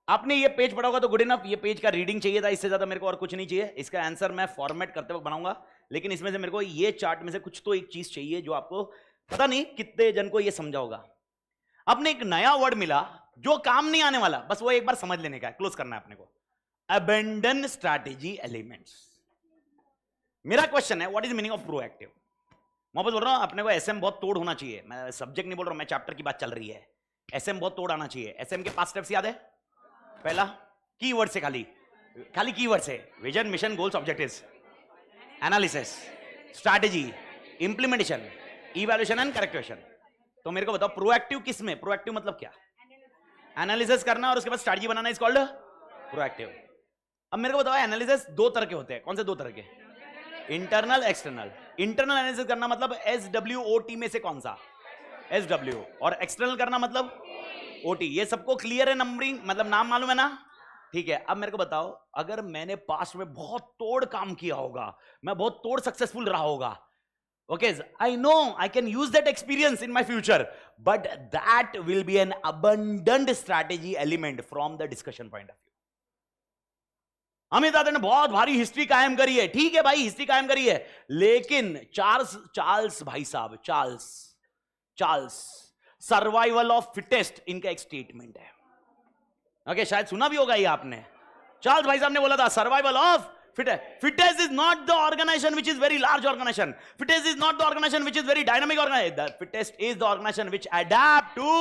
आपने ये पेज पढ़ा होगा तो गुड इनफ। ये पेज का रीडिंग चाहिए था, इससे ज्यादा मेरे को और कुछ नहीं चाहिए। इसका आंसर मैं फॉर्मेट करते वक्त बनाऊंगा, लेकिन इसमें से मेरे को ये चार्ट में से कुछ तो एक चीज चाहिए जो आपको पता नहीं कितने जन को ये समझा होगा। आपने एक नया वर्ड मिला जो काम नहीं आने वाला, बस वो एक बार समझ लेने का है, क्लोज करना है अपने को। Abandon strategy elements. मेरा क्वेश्चन है, what is meaning of proactive? मैं बोल रहा हूं अपने को एसएम बहुत तोड़ होना चाहिए। मैं सब्जेक्ट नहीं बोल रहा हूं, मैं चैप्टर की बात चल रही है। एसएम बहुत तोड़ आना चाहिए। एसएम के 5 स्टेप्स याद है? पहला कीवर्ड से, खाली कीवर्ड से, vision, mission, goals, objectives, analysis, strategy, implementation, evaluation and correction. तो मेरे को बताओ प्रोएक्टिव किस में? प्रोएक्टिव मतलब क्या? एनालिसिस करना और उसके बाद strategy banana is called proactive. अब मेरे को बताओ एनालिसिस 2 तरह के होते हैं। कौन से 2 तरह के? Internal, external. इंटरनल एनालिसिस करना मतलब SWOT में से कौन सा? SW। और एक्सटर्नल करना मतलब OT। ये सबको क्लियर है? नंबरिंग मतलब नाम मालूम है ना? ठीक है, अब मेरे को बताओ, अगर मैंने पास्ट में बहुत तोड़ काम किया होगा, मैं बहुत तोड़ सक्सेसफुल रहा होगा, okay, I know I can use that experience in my future, but that will be an abundant strategy element from the discussion point of view. Amit दादा ने बहुत भारी हिस्ट्री कायम करी है, ठीक है भाई, हिस्ट्री कायम करी है, लेकिन चार्ल्स भाई साहब, चार्ल्स सर्वाइवल ऑफ फिटेस्ट इनका एक स्टेटमेंट है। ओके, शायद सुना भी होगा ये आपने। चार्ल्स भाई साहब ने बोला था survival of fittest is not the organization which is very large organization. Fittest is not the organization which is very dynamic organization. The fittest is the organization which adapt to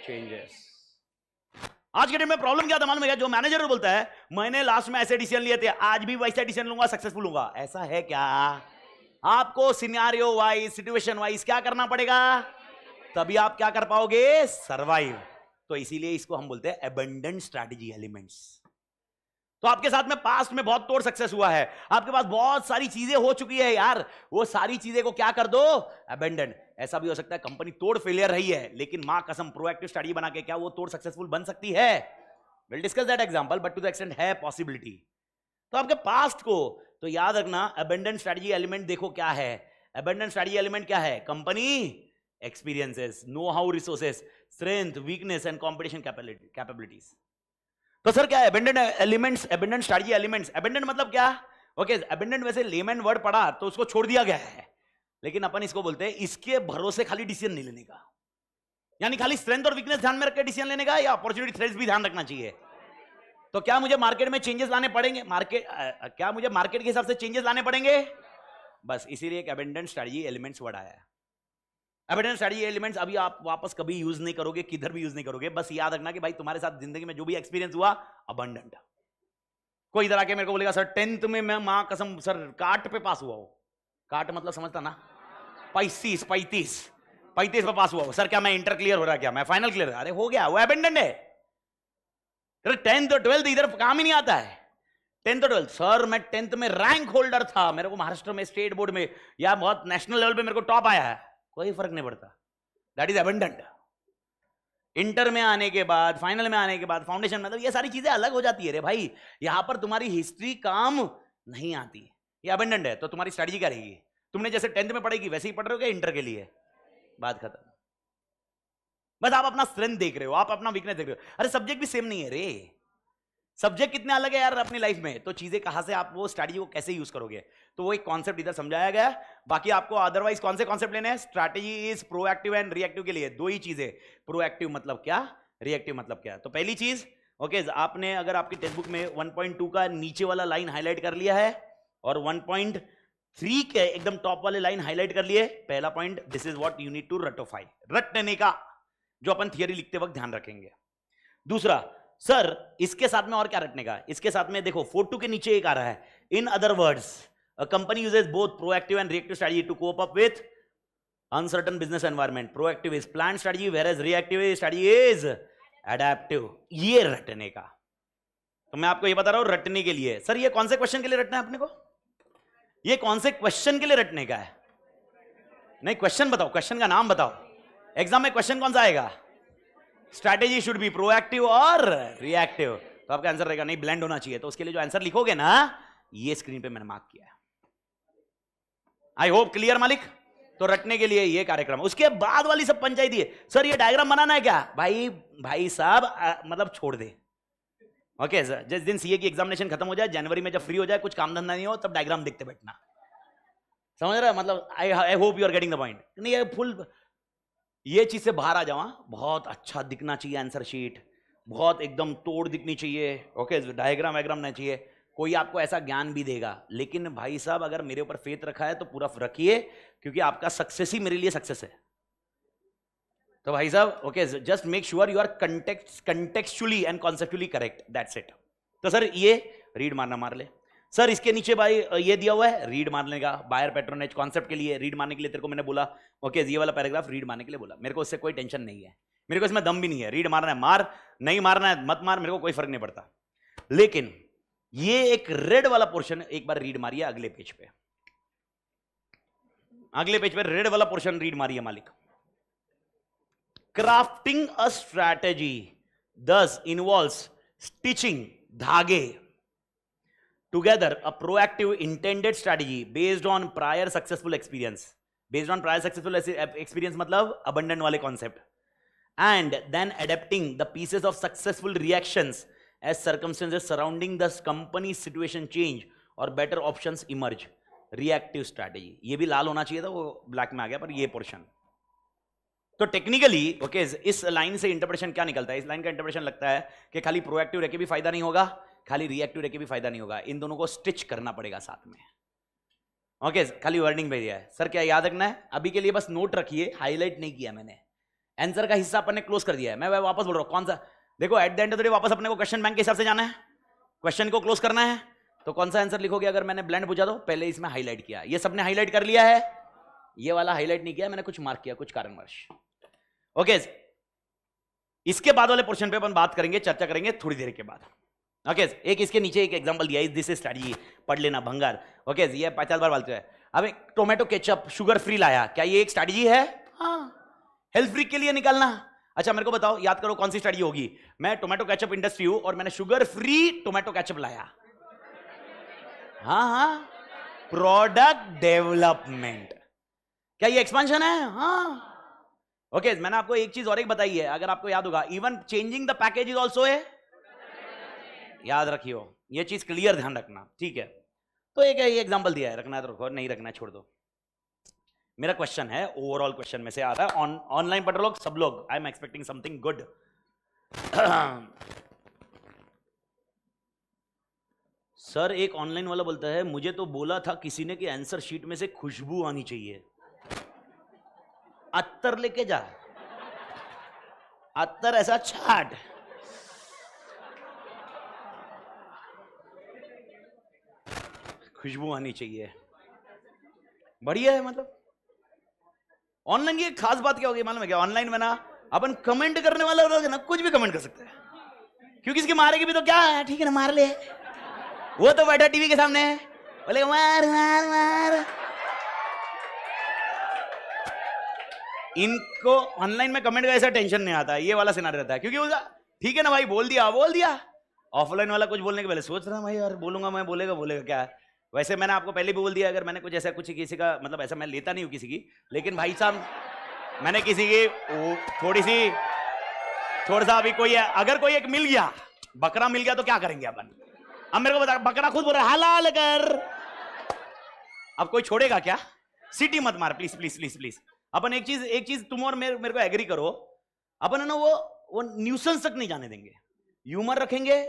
changes. आज के time में problem क्या था मालूम है? जो manager बोलता है मैंने लास्ट में ऐसे डिसीजन लिए थे, आज भी वैसे डिसीजन लूंगा, सक्सेसफुल होगा, ऐसा है क्या? आपको सिनेरियो वाइज, सिचुएशन वाइज क्या करना पड़ेगा, तभी आप क्या कर पाओगे? सर्वाइव। तो इसीलिए इसको हम बोलते हैं अबंडेंट स्ट्रैटेजी एलिमेंट्स। तो आपके साथ में पास्ट में बहुत तोड़ सक्सेस हुआ है, आपके पास बहुत सारी चीजें हो चुकी है यार, वो सारी चीजें को क्या कर दो? अबेंडन। ऐसा भी हो सकता है कंपनी तोड़ फेलियर रही है, लेकिन मां कसम प्रोएक्टिव स्टडी बना के क्या वो तोड़ सक्सेसफुल बन सकती है? Will discuss that example, but to the extent है पॉसिबिलिटी। तो आपके पास्ट को तो याद रखना, अबेंडन स्ट्रैटेजी एलिमेंट देखो क्या है। अबेंडन स्ट्रैटेजी एलिमेंट क्या है? Company experiences, know how, resources, strength, weakness and competition capabilities. तो सर क्या है abundant elements, abundant strategy elements? Abundant मतलब क्या? ओके, अबेंडेंट वैसे लेमन वर्ड पढ़ा तो उसको छोड़ दिया गया है, लेकिन अपन इसको बोलते हैं इसके भरोसे खाली डिसीजन नहीं लेने का, यानी खाली स्ट्रेंथ और वीकनेस ध्यान में रख के डिसीजन लेने का, या अपॉर्चुनिटी थ्रेट्स भी ध्यान रखना चाहिए। तो क्या मुझे मार्केट में चेंजेस लाने पड़ेंगे? क्या मुझे मार्केट के हिसाब से चेंजेस लाने पड़ेंगे? बस इसीलिए एक अबेंडेंट स्ट्रैटेजी एलिमेंट्स वर्ड आया है। अबेंडेंट स्ट्रैटेजी एलिमेंट्स अभी आप वापस कभी यूज नहीं करोगे, किधर भी यूज नहीं करोगे। बस याद रखना कि भाई तुम्हारे साथ जिंदगी में जो भी एक्सपीरियंस हुआ अबंडेंट। कोई इधर आके मेरे को बोलेगा सर 10th में मैं मां कसम सर काट पे पास हुआ हूं, काट मतलब समझता ना, 35 पे पास हुआ हूं सर, क्या मैं इंटर क्लियर हो रहा, क्या मैं फाइनल क्लियर? अरे हो गया, वो अबेंडेंट है। 10th और 12th इधर काम ही नहीं आता है। 10th और 12th सर मैं 10th में रैंक होल्डर था, मेरे को महाराष्ट्र में स्टेट बोर्ड में या बहुत नेशनल लेवल पे मेरे को टॉप आया है, कोई फर्क नहीं पड़ता, दैट इज अबंडेंट। इंटर में आने के बाद, फाइनल में आने के बाद, फाउंडेशन मतलब ये सारी चीजें अलग हो जाती है रे भाई। यहां पर तुम्हारी हिस्ट्री काम नहीं आती, ये अबंडेंट है। तो तुम्हारी स्ट्रैटेजी क्या रहेगी? तुमने जैसे 10th में पढ़ेगी वैसे ही पढ़ रहे हो इंटर के लिए, बात खत्म। बस आप अपना स्ट्रेंथ देख रहे हो, आप अपना वीकनेस देख रहे हो। अरे सब्जेक्ट भी सेम नहीं है रे, सब्जेक्ट कितने अलग है यार अपनी लाइफ में, तो चीजें कहां से आप वो स्ट्रैटेजी को कैसे यूज करोगे, तो वो एक कॉन्सेप्ट इधर समझाया गया। बाकी आपको अदरवाइज कौन से कॉन्सेप्ट लेने हैं? Strategy is proactive and reactive के लिए 2 ही चीजें, प्रोएक्टिव मतलब क्या, रिएक्टिव मतलब क्या। तो पहली चीज ओके, आपने अगर आपकी टेक्स्ट बुक में 1.2 का नीचे वाला लाइन हाईलाइट कर लिया है और 1.3 के एकदम टॉप वाले लाइन हाईलाइट कर लिए, पहला point this is what you need to रटोफाई, रटने का जो अपन थियरी लिखते वक्त ध्यान रखेंगे। दूसरा सर इसके साथ में और क्या रटने का? इसके साथ में देखो 4.2 के नीचे एक आ रहा है, in other words a company uses both proactive and reactive strategy to cope up with uncertain business environment. Proactive is planned strategy whereas reactive strategy is adaptive. ये रटने का। तो मैं आपको ये बता रहा हूं रटने के लिए। सर ये कौन से क्वेश्चन के लिए रटना है अपने को? ये कौन से क्वेश्चन के लिए रटने का है? नहीं, क्वेश्चन बताओ, क्वेश्चन का नाम बताओ। एग्जाम में क्वेश्चन कौन सा आएगा? स्ट्रैटेजी शुड बी प्रोएक्टिव और रिएक्टिव। तो आपका आंसर रहेगा नहीं, ब्लेंड होना चाहिए। तो उसके लिए जो आंसर लिखोगे ना, ये स्क्रीन पे मैंने मार्क किया है। आई होप क्लियर मालिक। तो रटने के लिए ये कार्यक्रम। उसके बाद वाली सब पंचायती है, सर ये डायग्राम बनाना है क्या? भाई साहब मतलब छोड़ दे। ओके सर, जिस दिन सीए की एग्जामिनेशन खत्म हो जाए, जनवरी में जब फ्री हो जाए, कुछ काम धंधा नहीं हो, तब डायग्राम देखते बैठना। समझ रहा है? मतलब I hope you are getting the point. नहीं ये फुल, ये चीज से बाहर आ जाओ। बहुत अच्छा दिखना चाहिए आंसर शीट, बहुत एकदम तोड़ दिखनी चाहिए। ओके, डायग्राम वायग्राम नहीं चाहिए। कोई आपको ऐसा ज्ञान भी देगा, लेकिन भाई साहब अगर मेरे ऊपर फेथ रखा है तो पूरा रखिए, क्योंकि आपका सक्सेस ही मेरे लिए सक्सेस है। तो भाई साहब okay, just make sure you are contextually and conceptually correct, that's it. तो सर ये रीड मारना मार ले। सर इसके नीचे भाई ये दिया हुआ है, रीड मारने का। बायर पैट्रोनेज कॉन्सेप्ट के लिए रीड मारने के लिए तेरे को मैंने बोला। ओके, ये वाला पैराग्राफ रीड मारने के लिए बोला। मेरे को इससे कोई टेंशन नहीं है, मेरे को इसमें दम भी नहीं है। रीड मारना है मार, नहीं मारना है मत मार, मेरे को कोई फर्क नहीं पड़ता। लेकिन ये एक रेड वाला पोर्शन एक बार रीड मारिए अगले पेज पे। अगले पेज पे रेड वाला पोर्शन रीड मारिए मालिक। Crafting a strategy thus involves stitching धागे together a proactive intended strategy based on prior successful experience. Based on prior successful experience मतलब अबंडन वाले concept. And then adapting the pieces of successful reactions as circumstances surrounding the company situation change और better options emerge, reactive strategy। ये भी लाल होना चाहिए था, वो black में आ गया, पर ये पोर्शन। तो टेक्निकली ओके, इस लाइन से इंटरप्रेशन क्या निकलता है? इस लाइन का इंटरप्रेशन लगता है कि खाली प्रोएक्टिव रह के भी फायदा नहीं होगा, खाली रिएक्टिव रह के भी फायदा नहीं होगा, इन दोनों को स्टिच करना पड़ेगा साथ में। ओके, खाली वर्डिंग भेज दिया है। सर क्या याद रखना है? अभी के लिए बस नोट रखिए, हाईलाइट नहीं किया मैंने। आंसर का हिस्सा अपन ने क्लोज कर दिया है। मैं वापस बोल रहा हूं, कौन सा? देखो at the end of the day वापस अपने को क्वेश्चन बैंक के हिसाब से जाना है, क्वेश्चन को क्लोज करना है। तो कौन सा आंसर लिखोगे? अगर मैंने ब्लेंड पूछा तो पहले इसमें हाईलाइट किया, ये सबने हाईलाइट कर लिया है, ये वाला हाईलाइट नहीं किया मैंने, कुछ मार्क किया कुछ कारणवश। ओके, इसके बाद वाले पोर्शन पे अपन बात करेंगे, चर्चा करेंगे थोड़ी देर के बाद। ओके, एक इसके नीचे एक एग्जांपल दिया है, दिस इज स्ट्रेटजी, पढ़ लेना भंगार। ओके, ये 50 बार बोलते हैं। अब टोमेटो केचप शुगर फ्री लाया, क्या ये एक स्ट्रेटजी है? हाँ, हेल्थ फ्रीक के लिए निकालना। अच्छा मेरे को बताओ, याद करो कौन सी स्ट्रेटजी होगी? मैं टोमेटो केचप इंडस्ट्री हूं और मैंने शुगर फ्री टोमेटो केचप लाया। हाँ, प्रोडक्ट डेवलपमेंट। क्या ये एक्सपेंशन है? हाँ। ओके, मैंने आपको एक चीज और एक बताई है, अगर आपको याद होगा, even changing the package is also है। याद रखियो, ये चीज क्लियर ध्यान रखना, ठीक है? तो एक एग्जाम्पल दिया है, रखना है तो रखो, नहीं रखना है छोड़ दो। मेरा क्वेश्चन है, ओवरऑल क्वेश्चन में से आ रहा है, ऑनलाइन पढ़ लोग सब लोग, I am expecting something good. Sir एक ऑनलाइन वाला बोलता है, मुझे तो बोला था किसी ने कि आंसर शीट में से खुशबू आनी चाहिए। अत्तर लेके जा, अत्तर ऐसा छाट। खुशबू आनी चाहिए, बढ़िया है। मतलब ऑनलाइन की खास बात क्या होगी मालूम है क्या? ऑनलाइन में ना अपन कमेंट करने वाला लोग ना कुछ भी कमेंट कर सकते हैं, क्योंकि इसके मारेगी भी तो क्या है, ठीक है ना, मार ले। वो तो बैठा टीवी के सामने बोले मार मार मार। इनको ऑनलाइन में कमेंट का ऐसा टेंशन नहीं आता, ये वाला सिनारियो रहता है, क्योंकि उसका ठीक है ना भाई, बोल दिया बोल दिया। ऑफलाइन वाला कुछ बोलने के पहले सोच रहा भाई यार बोलूंगा मैं, बोलेगा क्या। वैसे मैंने आपको पहले भी बोल दिया, अगर मैंने कुछ ऐसा कुछ किसी का मतलब ऐसा मैं लेता नहीं हूं किसी की, लेकिन भाई साहब मैंने किसी की थोड़ा सा अभी कोई है, अगर कोई एक मिल गया, बकरा मिल गया तो क्या करेंगे अपन? अब मेरे को बता, बकरा खुद बोल रहा है हलाल कर, अब कोई छोड़ेगा क्या? सीटी मत मार प्लीज प्लीज प्लीज प्लीज। अपन एक चीज तुम और मेरे को एग्री करो, अपन है ना वो न्यूसेंस तक नहीं जाने देंगे, ह्यूमर रखेंगे,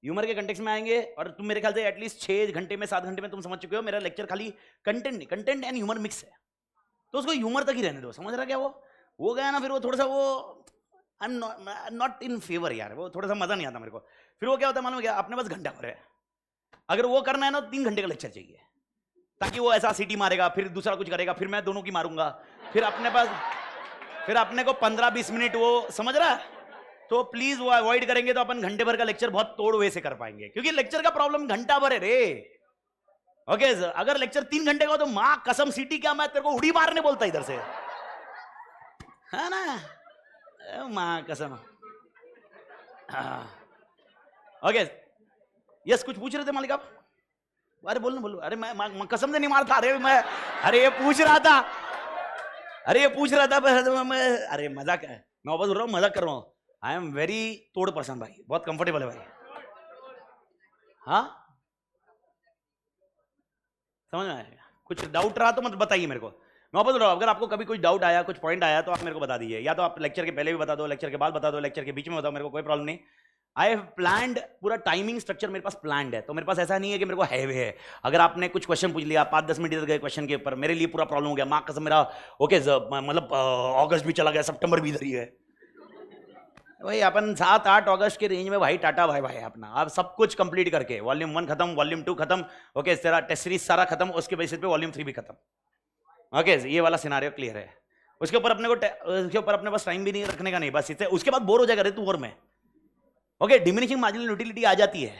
ह्यूमर के कंटेक्स्ट में आएंगे। और तुम मेरे ख्याल से एटलीस्ट 6 घंटे में 7 घंटे में तुम समझ चुके हो, मेरा लेक्चर खाली कंटेंट एंड ह्यूमर मिक्स है, तो उसको ह्यूमर तक ही रहने दो। समझ रहा क्या? वो गया ना, फिर वो थोड़ा सा वो I am not in favour यार, वो थोड़ा सा मजा नहीं आता मेरे को। फिर वो क्या होता है मालूम क्या? अपने पास घंटा भर है, अगर वो करना है ना 3 घंटे का लेक्चर चाहिए, ताकि वो ऐसा सीटी मारेगा, फिर दूसरा कुछ करेगा, फिर मैं दोनों की मारूंगा, फिर अपने को 15-20 मिनट वो, समझ रहा है? तो प्लीज वो अवॉइड करेंगे तो अपन घंटे भर का लेक्चर बहुत तोड़ वे से कर पाएंगे, क्योंकि लेक्चर का प्रॉब्लम घंटा भर है रे। ओके अगर लेक्चर 3 घंटे का हो तो मां कसम सीटी क्या मैं तेरे को उड़ी मारने बोलता इधर से, है ना, मां कसम। ओके यस, कुछ पूछ रहे थे मालिक आप? अरे बोलो। अरे मैं कसम से नहीं मारता। अरे ये पूछ रहा था, अरे मजाक है, मैं वापस बोल रहा हूँ, मजाक कर रहा हूँ। आई एम वेरी तोड़ पर्सन भाई, बहुत कंफर्टेबल है भाई। हाँ समझ में आएगा? कुछ डाउट रहा तो मत बताइए मेरे को, मैं वापस बोल रहा हूँ। अगर आपको कभी कुछ डाउट आया, कुछ पॉइंट आया तो आप मेरे को बता दीजिए, या तो आप लेक्चर के पहले भी बता दो, लेक्चर के बाद बता दो, लेक्चर के बीच में बताओ, मेरे को कोई प्रॉब्लम नहीं। आई हैव प्लान्ड, पूरा टाइमिंग स्ट्रक्चर मेरे पास प्लान्ड है, तो मेरे पास ऐसा नहीं है कि मेरे को हैवे है। अगर आपने कुछ क्वेश्चन पूछ लिया, 5-10 मिनट इधर गए क्वेश्चन के ऊपर, मेरे लिए पूरा प्रॉब्लम हो गया, माँ कसम मेरा ओके मतलब अगस्त भी चला गया, सितंबर भी इधर ही है भाई। अपन 7-8 अगस्त के रेंज में भाई टाटा भाई भाई अपना, आप सब कुछ कंप्लीट करके वॉल्यूम 1 खत्म, वॉल्यूम 2 खत्म, ओके तेरा टेस्ट सीरीज सारा खत्म, उसके बेसिस पे वॉल्यूम 3 भी खत्म। ओके ये वाला सिनारियो क्लियर है। उसके ऊपर अपने पास टाइम भी नहीं रखने का, नहीं बस इससे उसके बाद बोर हो जाएगा रे तू और मैं। ओके डिमिनिशिंग मार्जिनल यूटिलिटी आ जाती है,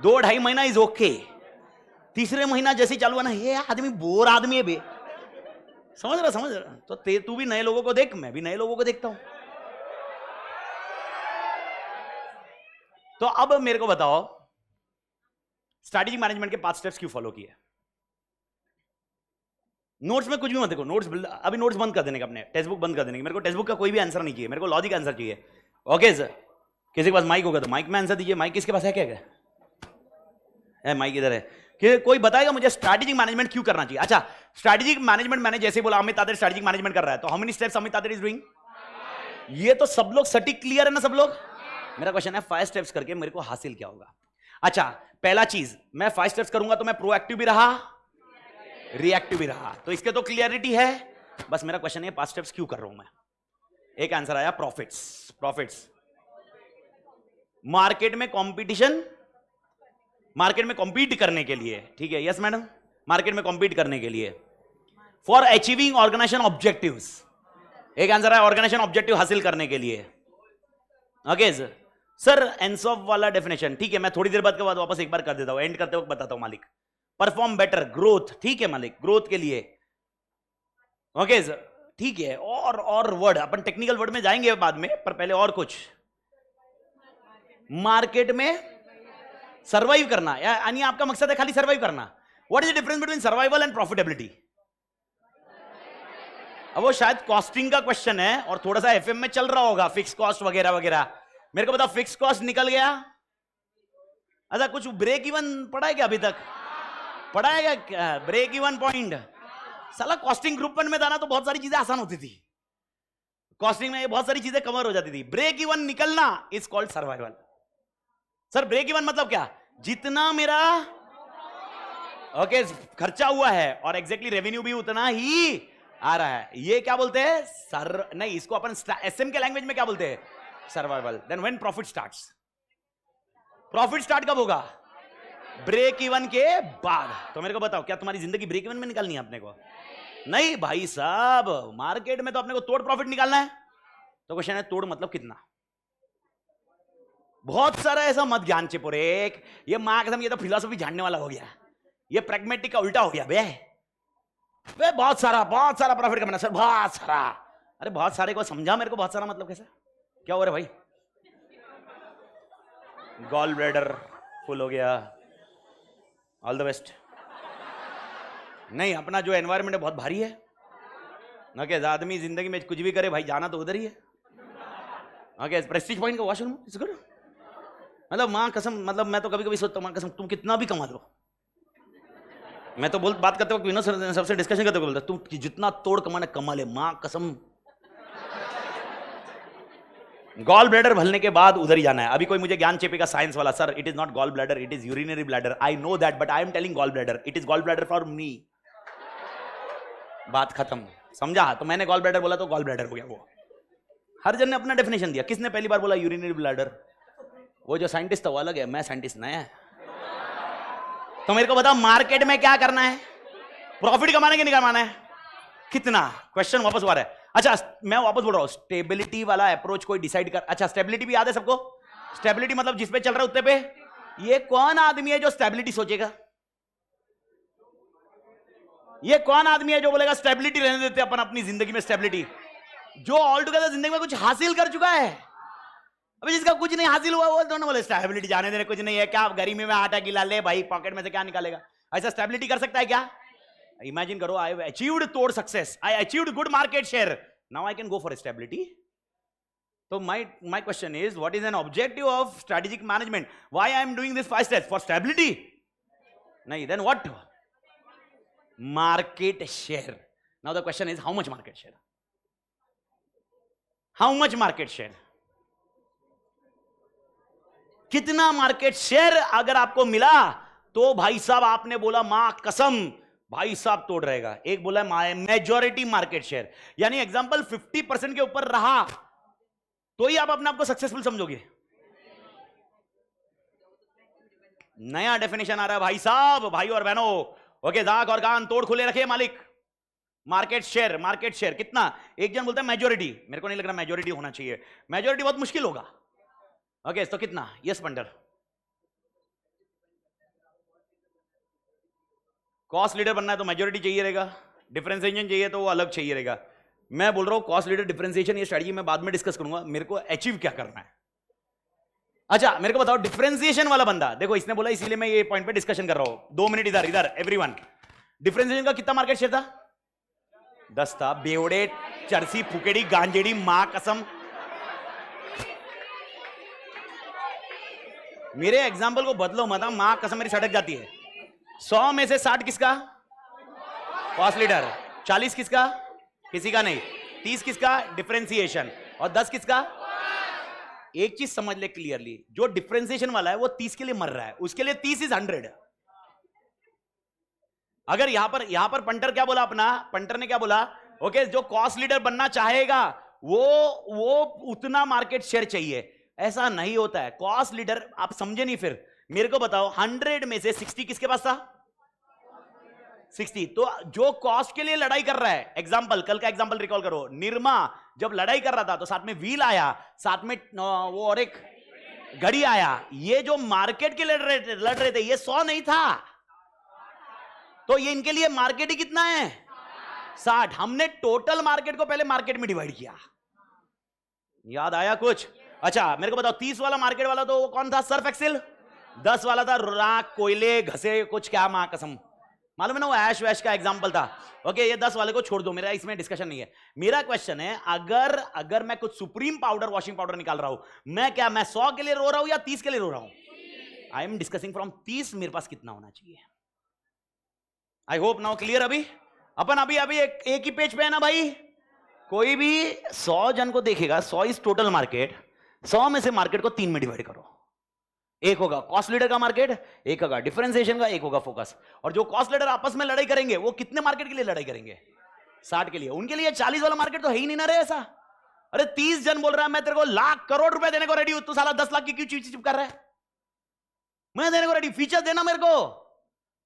2-2.5 महीना इज ओके, तीसरे महीना जैसे चालू है ना, ये आदमी बोर आदमी है बे, समझ रहा। तो तू भी नए लोगों को देख, मैं भी नए लोगों को देखता हूं। तो अब मेरे को बताओ, स्ट्रैटेजी मैनेजमेंट के 5 स्टेप्स क्यों फॉलो किए? नोट्स में कुछ भी मत देखो, अभी नोट्स बंद कर देने का, अपने टेक्स्ट बुक बंद कर देने का। मेरे को टेक्स्ट बुक का कोई भी आंसर नहीं चाहिए, मेरे को लॉजिक आंसर चाहिए। ओके सर, किसी के पास माइक होगा तो माइक में आंसर दीजिए। माइक किसके पास है? क्या माइक इधर है कि कोई बताएगा मुझे स्ट्रैटेजिक मैनेजमेंट क्यों करना चाहिए? अच्छा स्ट्रैटेजिक मैनेजमेंट, मैंने जैसे बोला अमित तादर स्ट्रैटेजिक मैनेजमेंट कर रहा है, तो how many steps Amit Tadar is doing? ये तो सब लोग सटीक क्लियर है ना सब लोग? मेरा क्वेश्चन है 5 स्टेप्स करके मेरे को हासिल क्या होगा? अच्छा पहला चीज, मैं 5 स्टेप्स करूंगा तो मैं प्रोएक्टिव भी रहा, रिएक्टिव भी रहा, तो इसके तो क्लियरिटी है। बस मेरा क्वेश्चन है 5 स्टेप्स क्यों कर रहा हूं मैं? एक आंसर आया, प्रॉफिट्स। मार्केट में कंपटीशन, मार्केट में कॉम्पीट करने के लिए, ठीक है, यस मैडम, मार्केट में कॉम्पीट करने के लिए, फॉर अचीविंग ऑर्गेनाइजेशन ऑब्जेक्टिव्स। एक आंसर है ऑर्गेनाइजेशन ऑब्जेक्टिव हासिल करने के लिए। ओके सर एनसॉफ वाला डेफिनेशन, ठीक है, मैं थोड़ी देर बाद के बाद वापस एक बार कर देता हूं, एंड करते वक्त बताता हूं मालिक। परफॉर्म बेटर, ग्रोथ, ठीक है मालिक, ग्रोथ के लिए। ओके ठीक है, और वर्ड, अपन टेक्निकल वर्ड में जाएंगे बाद में, पर पहले और कुछ, मार्केट में सर्वाइव करना, यानी आपका मकसद है खाली सर्वाइव करना। What is the difference between survival and profitability? अब वो शायद कॉस्टिंग का क्वेश्चन है और थोड़ा सा एफएम में चल रहा होगा, फिक्स कॉस्ट वगैरह वगैरह। मेरे को बताओ फिक्स कॉस्ट निकल गया? अच्छा कुछ ब्रेक इवन पढ़ा है क्या अभी तक? पढ़ा है क्या ब्रेक इवन पॉइंट? साला कॉस्टिंग ग्रुप 1 में था ना, तो बहुत सारी चीजें आसान होती थी, कॉस्टिंग में बहुत सारी चीजें कवर हो जाती थी। ब्रेक इवन निकलना is called survival. Sir break even मतलब क्या? जितना मेरा ओके खर्चा हुआ है और एग्जैक्टली रेवेन्यू भी उतना ही आ रहा है, ये क्या बोलते हैं? सर नहीं, इसको अपन एसएम के लैंग्वेज में क्या बोलते हैं? Survival. Then when profit starts, profit start कब होगा? ब्रेक इवन के बाद। तो मेरे को बताओ, क्या तुम्हारी जिंदगी ब्रेक इवन में निकालनी है अपने को? नहीं भाई साहब, मार्केट में तो अपने को तोड़ प्रॉफिट निकालना है। तो क्वेश्चन है तोड़ मतलब कितना? बहुत सारा ऐसा मत ज्ञान चिपुरे, ये मां कसम, ये तो फिलॉसफी जानने वाला हो गया, ये प्रैग्मेटिक का उल्टा हो गया बे। बहुत सारा प्रॉफिट कमाना सर, बहुत सारा। अरे बहुत सारे को समझा मेरे को, बहुत सारा मतलब कैसे? क्या हो रहा है भाई? गॉल ब्लैडर फुल हो गया, ऑल द बेस्ट। नहीं, अपना जो एनवायरमेंट है बहुत भारी है ना, क्या आदमी जिंदगी में कुछ भी करे भाई, जाना तो उधर ही है। ओके प्रेस्टीज पॉइंट का वॉशरूम इज गुड, मतलब मां कसम, मतलब मैं तो कभी कभी सोचता हूं मां कसम तुम कितना भी कमा लो, मैं तो बात करते वक्त विनोद सर सबसे डिस्कशन करते बोलता तुम जितना तोड़ कमाना कमा ले, मां कसम। गॉल ब्लैडर भरने के बाद उधर ही जाना है। अभी कोई मुझे ज्ञान चेपेगा साइंस वाला, sir it is not gall bladder, it is urinary bladder. I know that but I am telling gall bladder, it is gall bladder for me. बात खत्म, समझा? तो मैंने गॉल ब्लैडर बोला तो गॉल ब्लैडर हो गया वो। हर जन ने अपना डेफिनेशन दिया। किसने पहली बार बोला यूरिनरी ब्लैडर? वो जो साइंटिस्ट था वो अलग है, मैं साइंटिस्ट नया है। तो मेरे को बताओ मार्केट में क्या करना है? प्रॉफिट कमाने के नहीं कमाना है? कितना, क्वेश्चन वापस आ रहा है। अच्छा मैं वापस बोल रहा हूं, स्टेबिलिटी वाला अप्रोच कोई डिसाइड कर, अच्छा स्टेबिलिटी भी याद है सबको, स्टेबिलिटी मतलब जिस पे चल रहा है उतने पे। ये कौन आदमी है जो स्टेबिलिटी सोचेगा? ये कौन आदमी है जो बोलेगा स्टेबिलिटी रहने देते अपन अपनी जिंदगी में स्टेबिलिटी? जो ऑल टुगेदर जिंदगी में कुछ हासिल कर चुका है। अभी जिसका कुछ नहीं हासिल हुआ वो दोनों बोले स्टेबिलिटी जाने देने, कुछ नहीं है क्या, गर्मी में आटा गिला ले भाई, पॉकेट में से क्या निकालेगा? ऐसा स्टेबिलिटी कर सकता है क्या? इमेजिन करो, आई अचीव्ड तोड़ success, I achieved good market share, now I can go for stability. तो my question is, what is an objective of strategic management? Why I am doing this 5 steps? For stability? nahi, then what? Market share. Now the question is, how much market share? How much market share? कितना market share अगर आपको मिला तो भाई साहब आपने बोला मां कसम भाई साहब तोड़ रहेगा। एक बोला मेजॉरिटी मार्केट शेयर, यानी एग्जांपल 50% के ऊपर रहा तो ही आप अपने आप को सक्सेसफुल समझोगे। नया डेफिनेशन आ रहा है भाई साहब, भाई और बहनों, ओके दाग और कान तोड़ खुले रखे मालिक। मार्केट शेयर, मार्केट शेयर कितना? एक जन बोलता है मेजॉरिटी, मेरे को नहीं लग रहा मेजॉरिटी होना चाहिए, मेजॉरिटी बहुत मुश्किल होगा। ओके तो कितना? यस पंडर, कॉस्ट लीडर बनना है तो मेजॉरिटी चाहिए रहेगा, डिफरेंशिएशन चाहिए तो वो अलग चाहिए रहेगा। मैं बोल रहा हूं कॉस्ट लीडर डिफरेंशिएशन ये स्ट्रेटजी मैं बाद में डिस्कस करूंगा, मेरे को अचीव क्या करना है। अच्छा मेरे को बताओ डिफरेंशिएशन वाला बंदा, देखो इसने बोला इसीलिए मैं ये पॉइंट पे डिस्कशन कर रहा हूं। 2 मिनट इधर इधर एवरीवन, डिफरेंशिएशन का कितना मार्केट शेयर था? 10 था। बेवड़े चरसी फुकेड़ी गांजेड़ी मां कसम, मेरे एग्जाम्पल को बदलो मत, मां कसम मेरी सटक जाती है। 100 में से 60 किसका? Cost leader. 40 किसका? किसी का नहीं। 30 किसका? डिफरेंशिएशन। और 10 किसका? एक चीज समझ ले क्लियरली, जो डिफरेंशिएशन वाला है वो 30 के लिए मर रहा है, उसके लिए 30 इज 100। अगर यहां पर पंटर क्या बोला अपना, पंटर ने क्या बोला, ओके जो कॉस्ट लीडर बनना चाहेगा वो उतना मार्केट शेयर चाहिए। ऐसा नहीं होता है। कॉस्ट लीडर आप समझे नहीं, फिर मेरे को बताओ 100 में से 60 किसके पास था? 60। तो जो कॉस्ट के लिए लड़ाई कर रहा है, एग्जांपल कल का एग्जांपल रिकॉल करो, निरमा जब लड़ाई कर रहा था तो साथ में व्हील आया, साथ में वो और एक घड़ी आया। ये जो मार्केट के लड़ रहे थे ये 100 नहीं था, तो ये इनके लिए मार्केट ही कितना है? 60। हमने टोटल मार्केट को पहले मार्केट में डिवाइड किया। याद आया कुछ? अच्छा मेरे को बताओ 30 वाला मार्केट वाला तो वो कौन था? Surf Excel. 10 वाला था राख कोयले घसे कुछ क्या मां कसम, मालूम है ना वो ऐश वैश का एग्जांपल था। ओके ये 10 वाले को छोड़ दो, मेरा इसमें डिस्कशन नहीं है। मेरा क्वेश्चन है अगर मैं कुछ सुप्रीम पाउडर वॉशिंग पाउडर निकाल रहा हूं, मैं 100 के लिए रो रहा हूं या 30 के लिए रो रहा हूं? आई एम डिस्कसिंग फ्रॉम 30 मेरे पास कितना होना चाहिए। I hope now clear. अभी अपन अभी एक ही पेज पे है ना भाई। कोई भी 100 जन को देखेगा, 100 इज टोटल मार्केट, 100 में से मार्केट को 3 में डिवाइड करो। एक होगा कॉस्ट लीडर का मार्केट, एक होगा डिफरेंशिएशन का, एक होगा फोकस। और जो कॉस्ट लीडर आपस में लड़ाई करेंगे वो कितने मार्केट के लिए लड़ाई करेंगे? 60 के लिए। उनके लिए 40 वाला मार्केट तो है ही नहीं ना रे ऐसा। अरे 30 जन बोल रहा है मैं तेरे को लाख करोड़ रुपए देने को रेडी हूं, तू साला 10 लाख की क्यों चिप कर रहा है? मैं देने को रेडी, फीचर देना मेरे को,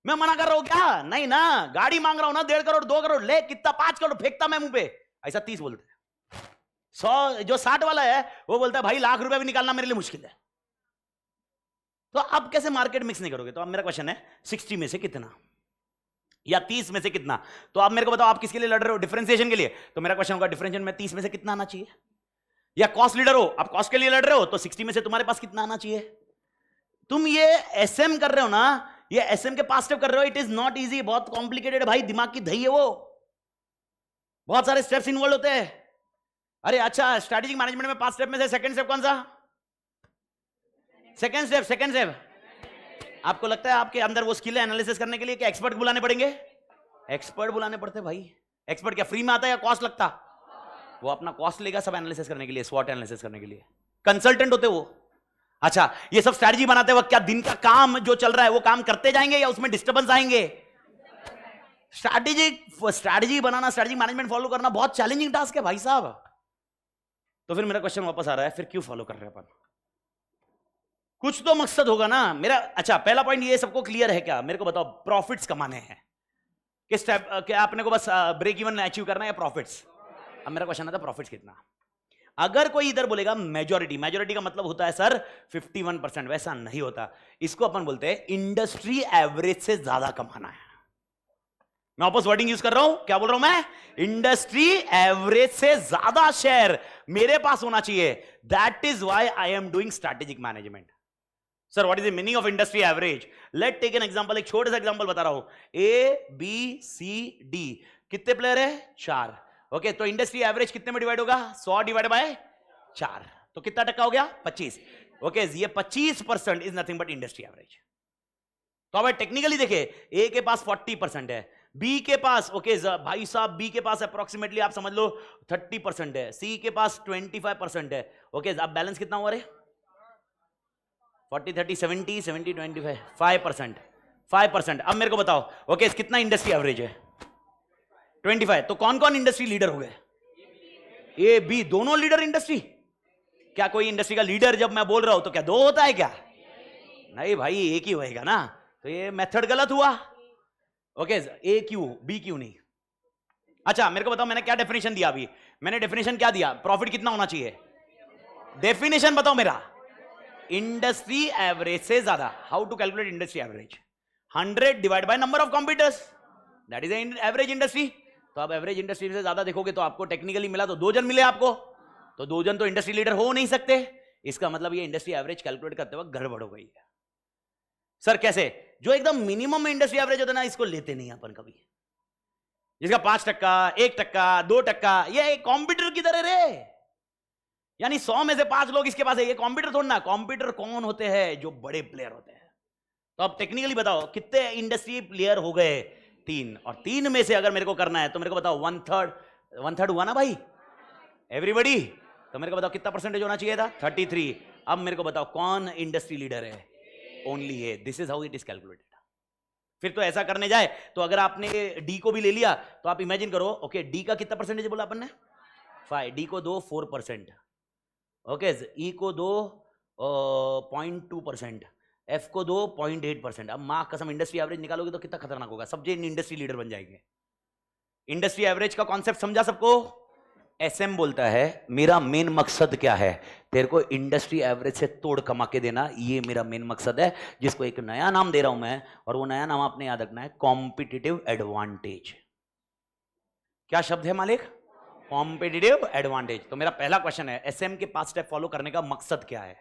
मैं मना कर रहा हूं क्या? नहीं ना, गाड़ी मांग रहा हूं ना 1.5 करोड़ 2 करोड़ ले, कितना 5 करोड़ फेंकता मैं मुंह पे, ऐसा 30 बोलते हैं। 100 जो 60 वाला है वो बोलता है भाई लाख रुपए भी निकालना मेरे लिए मुश्किल है। तो अब कैसे मार्केट मिक्स नहीं करोगे? तो अब मेरा क्वेश्चन है 60 में से कितना या 30 में से कितना? तो आप मेरे को बताओ आप किसके लिए लड़ रहे हो? डिफरेंशिएशन के लिए। तो मेरा क्वेश्चन होगा डिफरेंशिएशन में 30 में से कितना आना चाहिए? या कॉस्ट लीडर हो, आप कॉस्ट के लिए लड़ रहे हो तो 60 में से तुम्हारे पास कितना आना चाहिए? तुम ये एसएम कर रहे हो ना, ये एसएम के पास स्टेप कर रहे हो। इट इज नॉट इजी, बहुत कॉम्प्लिकेटेड भाई, दिमाग की दही है वो, बहुत सारे स्टेप्स इन्वॉल्व होते हैं। अरे अच्छा स्ट्रेटेजिक मैनेजमेंट में 5 स्टेप में से सेकंड स्टेप कौन सा? Second step. आपको लगता है आपके अंदर वो स्किल है एनालिसिस करने के लिए कि एक्सपर्ट बुलाने पड़ेंगे? एक्सपर्ट बुलाने पड़ते भाई। एक्सपर्ट क्या फ्री में आता है या कॉस्ट लगता? वो अपना कॉस्ट लेगा सब एनालिसिस करने के लिए, स्वॉट एनालिसिस करने के लिए। कंसल्टेंट होते वो। अच्छा ये सब स्ट्रेटजी बनाते वक्त क्या दिन का काम जो चल रहा है वो काम करते जाएंगे या उसमें डिस्टर्बेंस आएंगे? स्ट्रैटेजी बनाना, स्ट्रैटेजिक मैनेजमेंट फॉलो करना बहुत चैलेंजिंग टास्क है भाई साहब। तो फिर मेरा क्वेश्चन वापस आ रहा है, फिर क्यों फॉलो कर रहे हैं अपन? कुछ तो मकसद होगा ना मेरा। अच्छा पहला पॉइंट ये सबको क्लियर है क्या? मेरे को बताओ प्रॉफिट्स कमाने हैं। किस स्टेप, क्या आपने को बस ब्रेक इवन अचीव करना है या प्रॉफिट्स? अब मेरा क्वेश्चन आता है प्रॉफिट्स कितना। अगर कोई इधर बोलेगा मेजॉरिटी, मेजॉरिटी का मतलब होता है सर 51%, वैसा नहीं होता। इसको अपन बोलते हैं इंडस्ट्री एवरेज से ज्यादा कमाना है। मैं ऑपोजिट वर्डिंग यूज कर रहा हूं, क्या बोल रहा हूं मैं? इंडस्ट्री एवरेज से ज्यादा शेयर मेरे पास होना चाहिए। That is why I am doing strategic management. Sir what is the meaning of industry average? Let take an example, एक छोटा सा एग्जांपल बता रहा हूं। ए बी सी डी कितने प्लेयर है? 4। ओके, तो इंडस्ट्री एवरेज कितने में डिवाइड होगा? 100 डिवाइड बाय 4, तो कितना टक्का हो गया? 25। ओके, ये 25% is nothing but industry average. तो अब टेक्निकली देखे, ए के पास 40% है, बी के पास, ओके भाई साहब, बी के पास अप्रोक्सीमेटली आप समझ लो 30% है, सी के पास 25% है। ओके, अब बैलेंस कितना हुआ रे? 40 30 70 70 25 5%, 5%। अब मेरे को बताओ, ओके कितना इंडस्ट्री एवरेज है? 25। तो कौन कौन इंडस्ट्री लीडर हो गए? ए बी दोनों लीडर इंडस्ट्री। क्या कोई इंडस्ट्री का लीडर जब मैं बोल रहा हूं तो क्या 2 होता है क्या? नहीं भाई, एक ही होएगा ना। तो ये मेथड गलत हुआ। ओके, ए क्यू बी क्यू नहीं। अच्छा मेरे को बताओ, मैंने क्या डेफिनेशन दिया अभी? मैंने डेफिनेशन क्या दिया? प्रॉफिट कितना होना चाहिए? डेफिनेशन बताओ मेरा। इंडस्ट्री एवरेज से ज्यादा। How to calculate industry average? 100 divide by number of computers, that is average industry. तो आप एवरेज इंडस्ट्री से ज्यादा देखोगे तो आपको टेक्निकली मिला तो 2 जन मिले आपको, तो 2 जन तो इंडस्ट्री लीडर हो नहीं सकते। इसका मतलब ये इंडस्ट्री एवरेज कैलकुलेट करते वक्त गड़बड़ हो गई है। सर कैसे? जो एकदम मिनिमम इंडस्ट्री एवरेज होता है ना, इसको लेते नहीं अपन कभी। जिसका 5%, 1%, 2%, ये कंप्यूटर की तरह रे। यानी 100 में से 5 लोग इसके पास है, ये कंप्यूटर थोड़ा ना। कंप्यूटर कौन होते हैं? जो बड़े प्लेयर होते हैं। तो अब टेक्निकली बताओ कितने इंडस्ट्री प्लेयर हो गए? 3। और 3 में से अगर मेरे को करना है तो मेरे को बताओ 1/3 हुआ ना भाई एवरीबॉडी। तो मेरे को बताओ कितना परसेंटेज होना चाहिए था? 33। अब मेरे को बताओ कौन इंडस्ट्री लीडर है? ओनली है। This is how it is calculated. फिर तो ऐसा करने जाए तो अगर आपने डी को भी ले लिया तो आप इमेजिन करो, ओके डी का कितना परसेंटेज बोला अपन ने? 5। डी को दो 4%, ओके ई को दो 0.2%, एफ को दो 0.8%। अब माँ कसम इंडस्ट्री एवरेज निकालोगे तो कितना खतरनाक होगा। सब इंडस्ट्री लीडर बन जाएंगे। इंडस्ट्री एवरेज का कॉन्सेप्ट समझा सबको? एसएम बोलता है मेरा मेन मकसद क्या है? तेरे को इंडस्ट्री एवरेज से तोड़ कमा के देना, ये मेरा मेन मकसद है, जिसको एक नया नाम दे रहा हूं मैं। और वो नया नाम आपने याद रखना है, कॉम्पिटिटिव एडवांटेज। क्या शब्द है मालिक? Competitive advantage. तो मेरा पहला क्वेश्चन है, एसएम के 5 स्टेप फॉलो करने का मकसद क्या है?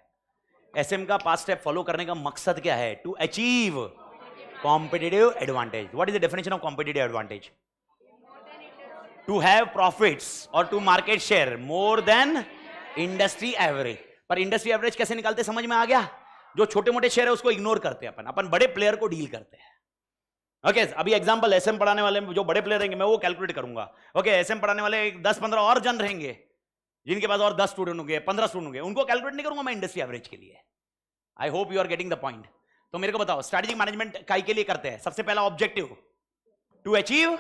एसएम का 5 स्टेप फॉलो करने का मकसद क्या है? To achieve competitive advantage. What is the definition of competitive advantage? To have profits और to market share more than industry average. पर इंडस्ट्री एवरेज कैसे निकालते समझ में आ गया? जो छोटे मोटे शेयर है उसको इग्नोर करते हैं अपन बड़े प्लेयर को डील करते हैं। ओके अभी एग्जांपल, एसएम पढ़ाने वाले जो बड़े प्लेयर रहेंगे मैं वो कैलकुलेट करूंगा। ओके एसएम पढ़ाने वाले 10-15 और जन रहेंगे जिनके पास और 10 स्टूडेंट होंगे, 15 स्टूडेंट होंगे, उनको कैलकुलेट नहीं करूंगा मैं इंडस्ट्री एवरेज के लिए। I hope you are getting the point. तो मेरे को बताओ स्ट्रेटेजिक मैनेजमेंट काई के लिए करते हैं? सबसे पहला objective to achieve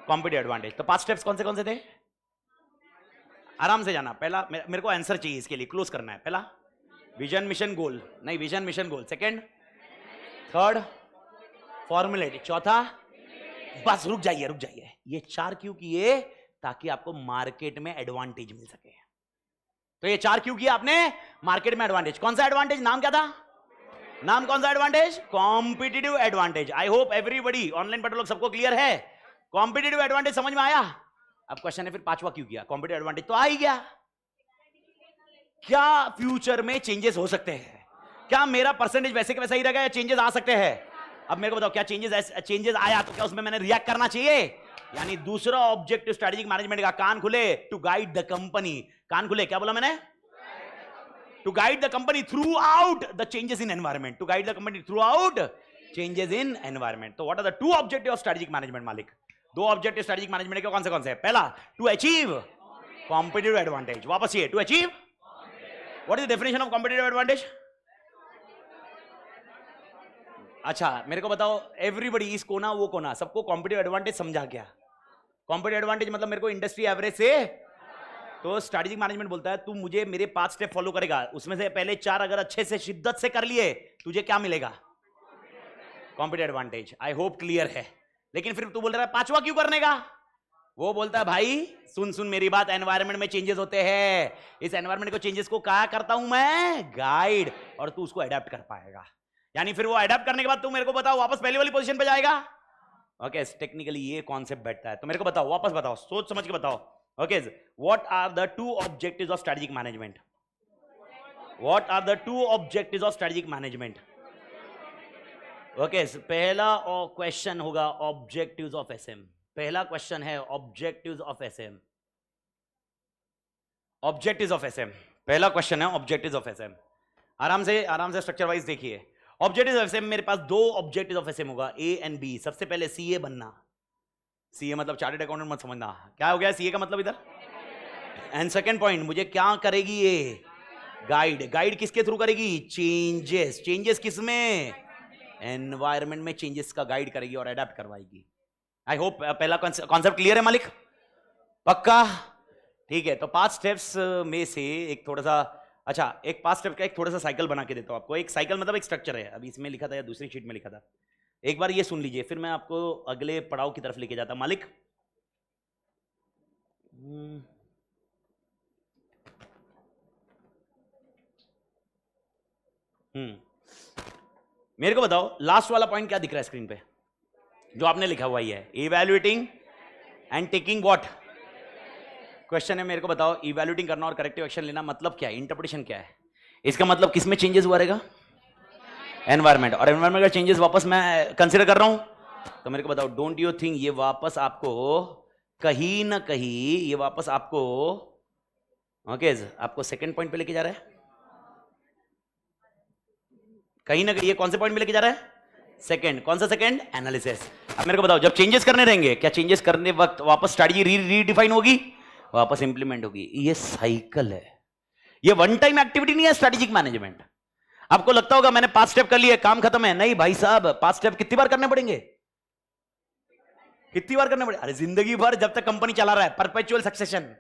competitive advantage. तो 5 स्टेप्स कौन से थे? आराम से जाना। पहला मेरे को आंसर चाहिए, इसके लिए क्लोज करना है। पहला विजन मिशन गोल, नहीं विजन मिशन गोल। सेकंड, थर्ड फॉर्मुलेट, चौथा बस रुक जाइए। ये 4 क्यों किए? ताकि आपको मार्केट में एडवांटेज मिल सके। तो ये 4 क्यों किया आपने? मार्केट में एडवांटेज। कौन सा एडवांटेज? नाम क्या था? नाम कौन सा advantage? Competitive advantage. I hope everybody online पर लोग सबको क्लियर है। कॉम्पिटिटिव एडवांटेज समझ में आया? अब क्वेश्चन है फिर 5वां क्यों किया? कॉम्पिटिटिव एडवांटेज तो आ ही गया। क्या फ्यूचर में चेंजेस हो सकते हैं? क्या मेरा परसेंटेज वैसे के वैसा ही रहेगा या चेंजेस आ सकते हैं? अब मेरे को बताओ क्या चेंजेस आया तो क्या उसमें मैंने रिएक्ट करना चाहिए? यानी दूसरा ऑब्जेक्टिव स्ट्रेटेजिक मैनेजमेंट का, कान खुले, टू गाइड द कंपनी। कान खुले, क्या बोला मैंने? To guide the company throughout the changes in environment. To guide the company throughout changes in environment. तो what are the 2 objective of strategic management मालिक? 2 ऑब्जेक्टिव स्ट्रेटेजिक मैनेजमेंट के कौन से हैं? पहला टू अचीव कॉम्पिटिटिव एडवांटेज। वापस ये to achieve, what is the definition of competitive advantage? अच्छा मेरे को बताओ एवरीबॉडी, इस कोना वो कोना, सबको कॉम्पिटिटिव एडवांटेज समझा क्या? कॉम्पिटिटिव एडवांटेज मतलब मेरे को इंडस्ट्री एवरेज से। तो स्ट्रेटेजिक मैनेजमेंट बोलता है तू मुझे मेरे 5 स्टेप फॉलो करेगा, उसमें से पहले 4 अगर अच्छे से शिद्दत से कर लिए तुझे क्या मिलेगा? Competitive advantage. I hope clear है। लेकिन फिर तू बोल रहा है पांचवा क्यों करने का? वो बोलता है भाई सुन सुन मेरी बात, एनवायरनमेंट में चेंजेस होते हैं, इस एनवायरनमेंट को चेंजेस को क्या करता हूं मैं? गाइड, और तू उसको अडेप्ट कर पाएगा। यानी फिर वो अडेप्ट करने के बाद तू मेरे को बताओ वापस पहली वाली पोजीशन पे जाएगा? ओके, टेक्निकली ये कॉन्सेप्ट बैठता है, तो मेरे को बताओ, वापस बताओ, सोच समझ के बताओ। Okay, what are the two objectives of strategic management? What are the two objectives of strategic management? Okay, पहला क्वेश्चन होगा ऑब्जेक्टिव्स ऑफ एसएम। पहला क्वेश्चन है objectives of SM. Objectives of SM, पहला क्वेश्चन है ऑब्जेक्टिव्स ऑफ एसएम। आराम से structure wise देखिए। Objectives of SM, मेरे पास दो ऑब्जेक्टिव्स ऑफ एसएम होगा, ए एंड बी। सबसे पहले सीए बनना। सीए मतलब चार्टर्ड अकाउंटेंट मत समझना, क्या हो गया सीए का मतलब इधर? एंड सेकंड पॉइंट, मुझे क्या करेगी ये? गाइड। गाइड किसके थ्रू करेगी? चेंजेस। चेंजेस किसमें? एनवायरनमेंट में चेंजेस का गाइड करेगी और अडेप्ट करवाएगी। आई होप पहला कॉन्सेप्ट क्लियर है मालिक? पक्का? ठीक है, तो 5 स्टेप्स में से एक थोड़ा सा, अच्छा एक 5 स्टेप का एक थोड़ा सा साइकिल बना के देता हूं आपको। एक साइकिल मतलब एक स्ट्रक्चर है, अभी इसमें लिखा था या दूसरी शीट में लिखा था, एक बार ये सुन लीजिए, फिर मैं आपको अगले पड़ाव की तरफ लेके जाता। मालिक मेरे को बताओ लास्ट वाला पॉइंट क्या दिख रहा है स्क्रीन पे जो आपने लिखा हुआ ही है? Evaluating and taking what? Question है, मेरे को बताओ इवैल्यूएटिंग करना और करेक्टिव एक्शन लेना मतलब क्या है? इंटरप्रिटेशन क्या है इसका? मतलब किसमें चेंजेस हुआ रहेगा? एनवायरमेंट। और एनवायरमेंट का चेंजेस वापस मैं कंसीडर कर रहा हूं, तो मेरे को बताओ डोंट यू थिंक ये वापस आपको कहीं ना कहीं, ये वापस आपको ओके आपको सेकंड पॉइंट पे लेके जा रहा है? कहीं ना कहीं ये कौन से पॉइंट पे लेके जा रहा है? सेकंड। कौन सा सेकंड? एनालिसिस। अब मेरे को बताओ जब चेंजेस करने रहेंगे, क्या चेंजेस करने वक्त वापस स्ट्रैटेजी रीडिफाइन होगी, वापस इंप्लीमेंट होगी? ये साइकिल है, ये वन टाइम एक्टिविटी नहीं है स्ट्रैटेजिक मैनेजमेंट। आपको लगता होगा मैंने 5 स्टेप कर लिए काम खत्म है, नहीं भाई साहब, 5 स्टेप कितनी बार करने पड़ेंगे? कितनी बार करने पड़ेंगे? अरे जिंदगी भर, जब तक कंपनी चला रहा है, परपेचुअल सक्सेशन।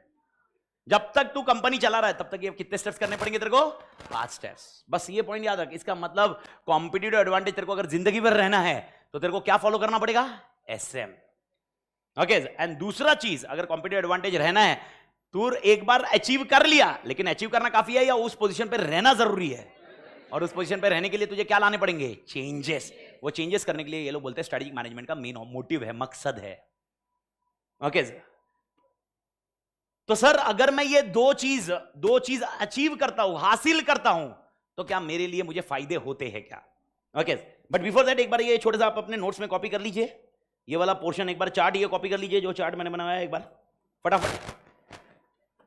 जब तक तू कंपनी चला रहा है तब तक ये कितने स्टेप्स करने पड़ेंगे तेरे को? 5 स्टेप्स। बस ये पॉइंट याद रख। इसका मतलब कॉम्पिटिटिव एडवांटेज तेरे को अगर जिंदगी भर रहना है तो तेरे को क्या फॉलो करना पड़ेगा? एसएम। ओके, एंड दूसरा चीज, अगर कॉम्पिटिटिव एडवांटेज रहना है, तू एक बार अचीव कर लिया, लेकिन अचीव करना काफी है या उस पोजीशन पे रहना जरूरी है? और उस पोजीशन पे रहने के लिए तुझे क्या लाने पड़ेंगे? चेंजेस। वो चेंजेस करने के लिए ये लोग बोलते हैं स्ट्रेटेजिक मैनेजमेंट का मेन मोटिव है, मकसद है। ओके तो सर अगर मैं ये दो चीज अचीव करता हूं, हासिल करता हूं, तो क्या मेरे लिए मुझे फायदे होते हैं क्या? ओके, बट बिफोर दैट एक बार ये छोटे सा आप अपने नोट्स में कॉपी कर लीजिए, ये वाला पोर्शन एक बार, चार्ट ये कॉपी कर लीजिए, जो चार्ट मैंने बनाया है, एक बार फटाफट।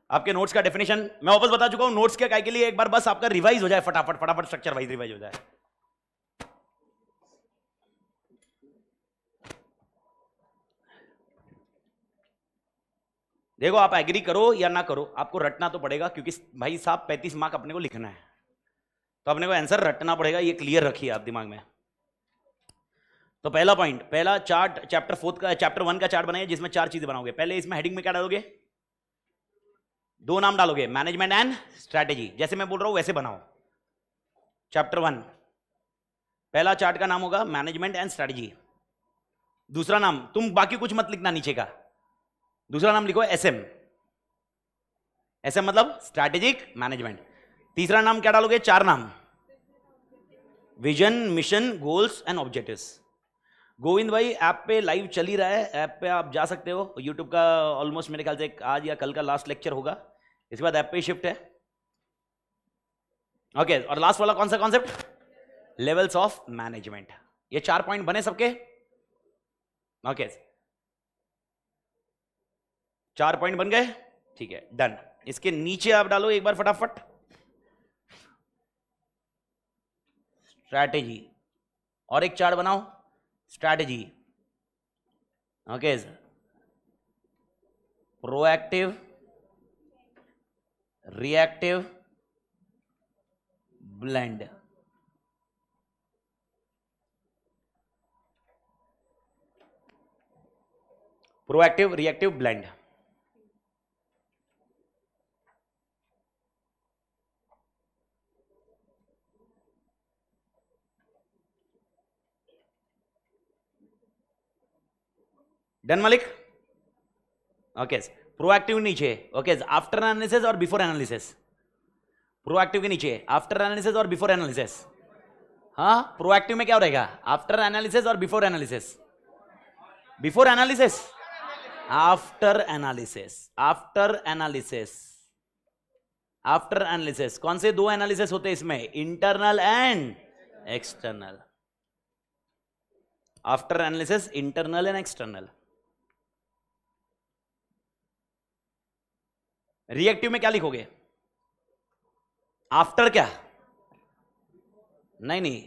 आपके नोट्स का डेफिनेशन मैं वापस बता चुका हूं, नोट्स के काय के लिए एक बार बस आपका रिवाइज हो जाए, फटाफट फटाफट स्ट्रक्चर वाइज रिवाइज हो जाए। देखो आप एग्री करो या ना करो, आपको रटना तो पड़ेगा, क्योंकि भाई साहब 35 मार्क अपने को लिखना है, तो अपने को आंसर रटना पड़ेगा, ये क्लियर रखिए आप दिमाग में। तो पहला पॉइंट, पहला चार्ट चैप्टर 1 का चार्ट बनाइए, जिसमें 4 चीजें बनाओगे। पहले इसमें हेडिंग में क्या डालोगे? 2 नाम डालोगे, मैनेजमेंट एंड स्ट्रैटेजी। जैसे मैं बोल रहा हूं वैसे बनाओ। चैप्टर 1 पहला चार्ट का नाम होगा मैनेजमेंट एंड स्ट्रैटेजी। दूसरा नाम, तुम बाकी कुछ मत लिखना नीचे का, दूसरा नाम लिखो एसएम। एसएम मतलब स्ट्रैटेजिक मैनेजमेंट। तीसरा नाम क्या डालोगे? 4 नाम, vision, mission, goals and objectives. Govind भाई ऐप पे लाइव चल ही रहा है, ऐप पे आप जा सकते हो, यूट्यूब का ऑलमोस्ट मेरे ख्याल से आज या कल का लास्ट लेक्चर होगा, इसके बाद ऐप पे शिफ्ट है। ओके, और लास्ट वाला कौन सा कॉन्सेप्ट? Levels of management. ये 4 पॉइंट बने सबके? ओके, 4 पॉइंट बन गए, ठीक है, डन। इसके नीचे आप डालो एक बार फटाफट स्ट्रैटेजी, और एक चार्ट बनाओ strategy. Okay, proactive, reactive, blend. Proactive, reactive, blend. Done मालिक? ओके, प्रोएक्टिव नीचे, ओके, आफ्टर एनालिसिस और बिफोर एनालिसिस। प्रोएक्टिव के नीचे आफ्टर एनालिसिस और बिफोर एनालिसिस। हाँ, प्रोएक्टिव में क्या रहेगा? आफ्टर एनालिसिस और before analysis. Before analysis, after analysis, after analysis, after analysis. कौन से दो एनालिसिस होते हैं इसमें? Internal and external. After analysis internal and external. Reactive में क्या लिखोगे? आफ्टर क्या? नहीं नहीं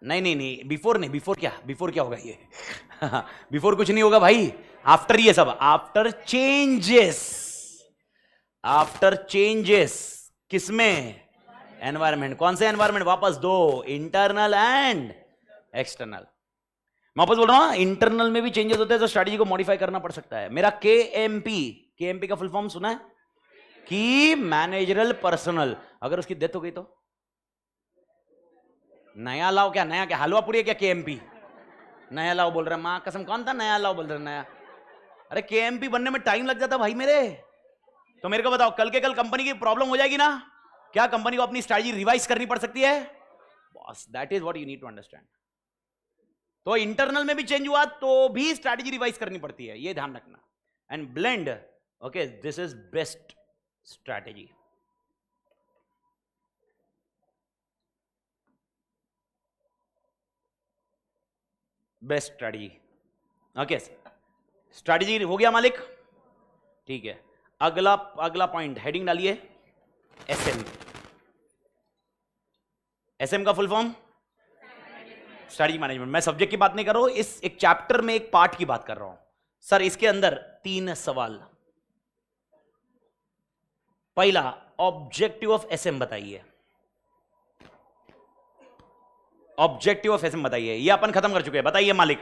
नहीं नहीं नहीं, बिफोर नहीं। बिफोर क्या? बिफोर क्या होगा ये? बिफोर कुछ नहीं होगा भाई, आफ्टर ये सब। आफ्टर चेंजेस, आफ्टर चेंजेस किसमें? एनवायरमेंट। कौन से एनवायरमेंट? वापस दो, इंटरनल एंड एक्सटर्नल। मैं वापस बोल रहा हूं, इंटरनल में भी चेंजेस होते हैं तो स्ट्रेटजी को मॉडिफाई करना पड़ सकता है। मेरा केएमपी, केएमपी का फुल फॉर्म सुना है? की मैनेजरल पर्सनल। अगर उसकी डेथ हो गई तो नया लाओ। क्या नया? क्या हलवा पूरी है क्या? केएमपी नया लाओ बोल रहे हैं? मां कसम, कौन था नया लाओ बोल रहे? नया? अरे केएमपी बनने में टाइम लग जाता भाई मेरे। तो मेरे को बताओ, कल के कल कंपनी की प्रॉब्लम हो जाएगी ना? क्या कंपनी को अपनी स्ट्रेटजी रिवाइज करनी पड़ सकती है? Boss, that is what you need to understand. तो इंटरनल में भी चेंज हुआ तो भी स्ट्रेटजी रिवाइज करनी पड़ती है, ये ध्यान रखना। And blend, okay, this is best strategy. Best strategy. Okay, strategy हो गया मालिक? ठीक है, अगला अगला पॉइंट, हेडिंग डालिए एसएम। एसएम का फुल फॉर्म? Strategy management. मैं सब्जेक्ट की बात नहीं कर रहा हूं, इस एक चैप्टर में एक पार्ट की बात कर रहा हूं। सर इसके अंदर 3 सवाल। पहला, ऑब्जेक्टिव ऑफ एसएम बताइए। ऑब्जेक्टिव ऑफ एसएम बताइए। ये अपन खत्म कर चुके हैं, बताइए मालिक।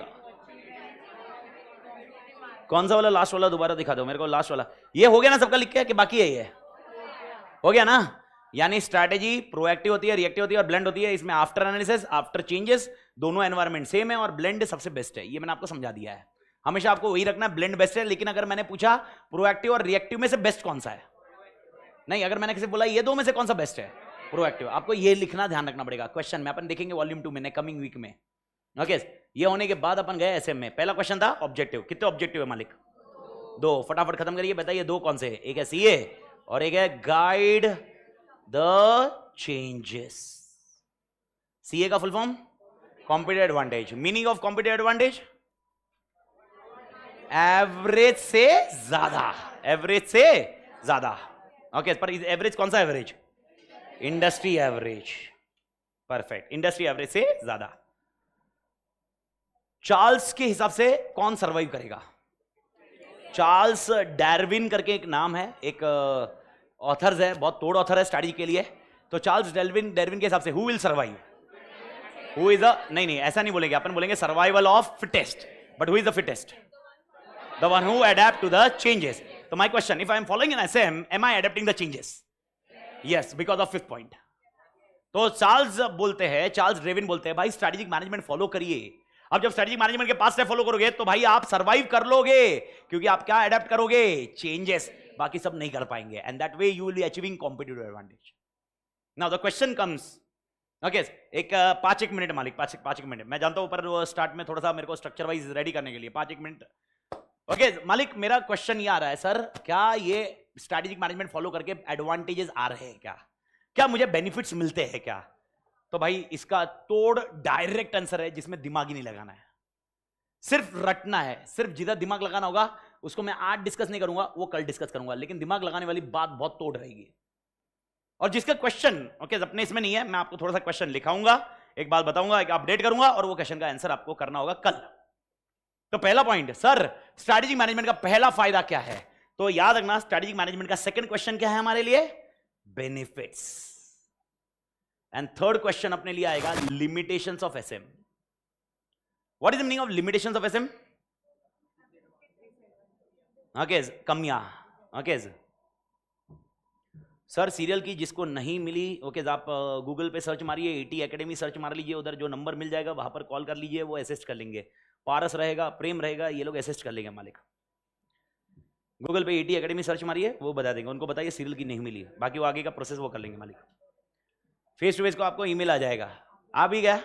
कौन सा वाला? लास्ट वाला दोबारा दिखा दो मेरे को, लास्ट वाला। ये हो गया ना सबका लिख के कि बाकी है? ये हो गया ना? यानी स्ट्रैटेजी प्रोएक्टिव होती है, रिएक्टिव होती है और ब्लेंड होती है। इसमें आफ्टर एनालिसिस, आफ्टर चेंजेस, दोनों एनवायरमेंट सेम है और ब्लेंड सबसे बेस्ट है। ये मैंने आपको समझा दिया है। हमेशा आपको वही रखना, ब्लेंड बेस्ट है। लेकिन अगर मैंने पूछा प्रोएक्टिव और रिएक्टिव में से बेस्ट कौन सा है, नहीं, अगर मैंने किसी बोला ये दो में से कौन सा बेस्ट है, प्रोएक्टिव, आपको ये लिखना ध्यान रखना पड़ेगा। क्वेश्चन में अपन देखेंगे वॉल्यूम 2 में, कमिंग वीक में। ओके, ये होने के बाद अपन गए एसएम में। पहला क्वेश्चन था ऑब्जेक्टिव। कितने ऑब्जेक्टिव है मालिक? 2। फटाफट खत्म करिए, बताइए 2 कौन से? एक है सीए और एक है गाइड द चेंजेस। सीए का full form? Competitive advantage. Meaning of competitive advantage? Average से ज्यादा, एवरेज से ज्यादा। ओके, पर एवरेज कौन सा average? Industry average. Perfect, industry average से ज्यादा। चार्ल्स के हिसाब से कौन सरवाइव करेगा? चार्ल्स डार्विन करके एक नाम है, एक ऑथर्स है, बहुत तोड़ ऑथर है स्टडी के लिए। तो चार्ल्स डार्विन के हिसाब से who will survive? Who is the, नहीं ऐसा नहीं बोलेंगे अपन, बोलेंगे survival of fittest. But who is the fittest? The one who adapt to the changes. तो my question, if I am following an SM, am I adapting the changes? Yes, because of 5th point. तो Charles बोलते हैं, Charles Darwin बोलते हैं भाई strategic management follow करिए। अब जब स्ट्रेटेजिक मैनेजमेंट के पास से फॉलो करोगे तो भाई आप सर्वाइव कर लोगे, क्योंकि आप क्या अडैप्ट करोगे? चेंजेस। बाकी सब नहीं कर पाएंगे। And that way you will be achieving competitive advantage. Now the question comes, okay, एक 5-1 मिनट मालिक, 5-1 मिनट। मैं जानता हूं पर स्टार्ट में थोड़ा सा मेरे को स्ट्रक्चर वाइज रेडी करने के लिए 5-1 मिनट। ओके मालिक, मेरा क्वेश्चन ये आ रहा है, सर क्या ये स्ट्रेटेजिक मैनेजमेंट फॉलो करके एडवांटेजेस आ रहे हैं? क्या मुझे बेनिफिट्स मिलते हैं क्या? तो भाई इसका तोड़ डायरेक्ट आंसर है, जिसमें दिमाग ही नहीं लगाना है, सिर्फ रटना है। सिर्फ जितना दिमाग लगाना होगा उसको मैं आज डिस्कस नहीं करूंगा, वो कल डिस्कस करूंगा। लेकिन दिमाग लगाने वाली बात बहुत तोड़ रहेगी। और जिसका क्वेश्चन ओके अपने इसमें नहीं है, मैं आपको थोड़ा सा क्वेश्चन लिखाऊंगा, एक बात बताऊंगा, एक अपडेट करूंगा और वो क्वेश्चन का आंसर आपको करना होगा कल। तो पहला पॉइंट, सर स्ट्रेटेजिक मैनेजमेंट का पहला फायदा क्या है? तो याद रखना, स्ट्रेटेजिक मैनेजमेंट का सेकंड क्वेश्चन क्या है हमारे लिए? बेनिफिट्स। एंड थर्ड क्वेश्चन अपने लिए आएगा limitations of SM. What is the meaning of limitations of SM? Okay, कमियां। ओके सर, सीरियल की जिसको नहीं मिली, ओके आप गूगल पे सर्च मारिए, एटी एकेडमी सर्च मार लीजिए, उधर जो नंबर मिल जाएगा वहां पर कॉल कर लीजिए, वो असिस्ट कर लेंगे। पारस रहेगा, प्रेम रहेगा, ये लोग असिस्ट कर लेंगे मालिक। गूगल पे ईटी एकेडमी सर्च मारिए, वो बता देंगे। उनको बताइए सीरियल की नहीं मिली है, बाकी वो आगे का प्रोसेस वो कर लेंगे मालिक। फेस टू फेस को आपको ईमेल आ जाएगा, आ भी गया।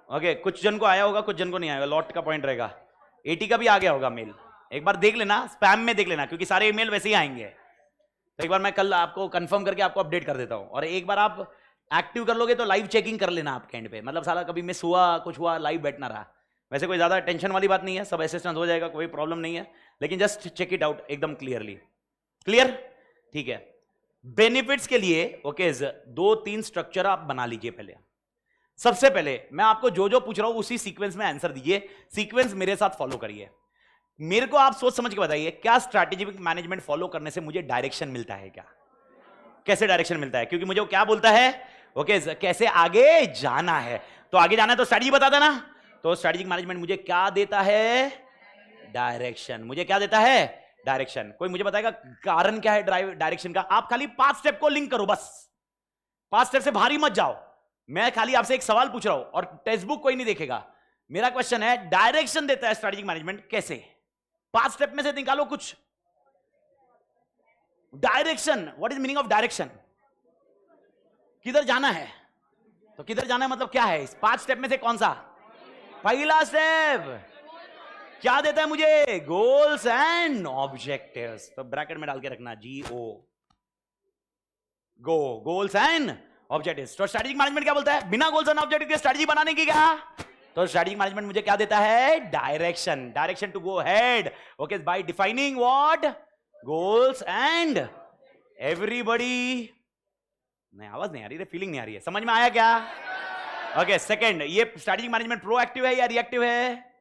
ओके, कुछ जन को आया होगा, कुछ जन को नहीं आएगा, लॉट का पॉइंट रहेगा। एटी का भी आ गया होगा मेल, एक बार देख लेना, स्पैम में देख लेना, क्योंकि सारे ईमेल वैसे ही आएंगे। तो एक बार मैं कल आपको कंफर्म करके आपको अपडेट कर देता हूं। और एक बार आप एक्टिव कर लोगे तो लाइव चेकिंग कर लेना आपके एंड पे, मतलब साला कभी मिस हुआ, कुछ हुआ, लाइव बैठना रहा। वैसे कोई ज्यादा टेंशन वाली बात नहीं है, सब असिस्टेंस हो जाएगा, कोई प्रॉब्लम नहीं है, लेकिन जस्ट चेक इट आउट एकदम क्लियरली। क्लियर? ठीक है। बेनिफिट्स के लिए ओके 2-3 स्ट्रक्चर आप बना लीजिए। पहले सबसे पहले मैं आपको जो जो पूछ रहा हूं उसी सीक्वेंस में आंसर दीजिए, सीक्वेंस मेरे साथ फॉलो करिए। मेरे को आप सोच समझ के बताइए, क्या स्ट्रैटेजिक मैनेजमेंट फॉलो करने से मुझे डायरेक्शन मिलता है? क्या कैसे डायरेक्शन मिलता है? क्योंकि मुझे वो क्या बोलता है, ओके कैसे आगे जाना है। तो आगे जाना है तो स्ट्रैटेजी बता देना। तो स्ट्रैटेजिक मैनेजमेंट मुझे क्या देता है? डायरेक्शन। मुझे क्या देता है? डायरेक्शन। कोई मुझे बताएगा कारण क्या है डायरेक्शन का? आप खाली 5 स्टेप को लिंक करो, बस 5 स्टेप से बाहर ही मत जाओ। मैं खाली आपसे एक सवाल पूछ रहा हूं और टेक्स्ट बुक कोई नहीं देखेगा। मेरा क्वेश्चन है, डायरेक्शन देता है स्ट्रैटेजिक मैनेजमेंट कैसे? 5 स्टेप में से निकालो कुछ। Direction, what is meaning of direction? किधर जाना है? तो किधर जाना है मतलब क्या है? इस 5 स्टेप में से कौन सा? पहला स्टेप क्या देता है मुझे? Goals and objectives. तो ब्रैकेट में डाल के रखना GO, गोल्स एंड ऑब्जेक्टिव्स। तो स्ट्रैटेजिक मैनेजमेंट क्या बोलता है? बिना गोल्स एंड ऑब्जेक्टिव के स्ट्रैटेजी बनाने की क्या? तो स्ट्रैटेजिक मैनेजमेंट मुझे क्या देता है? Direction. Direction to go head, okay, by defining what? Goals and everybody. नहीं, आवाज नहीं आ रही, फीलिंग नहीं आ रही है, समझ में आया क्या? ओके सेकंड, ये स्ट्रैटेजिक मैनेजमेंट प्रोएक्टिव है या रिएक्टिव है?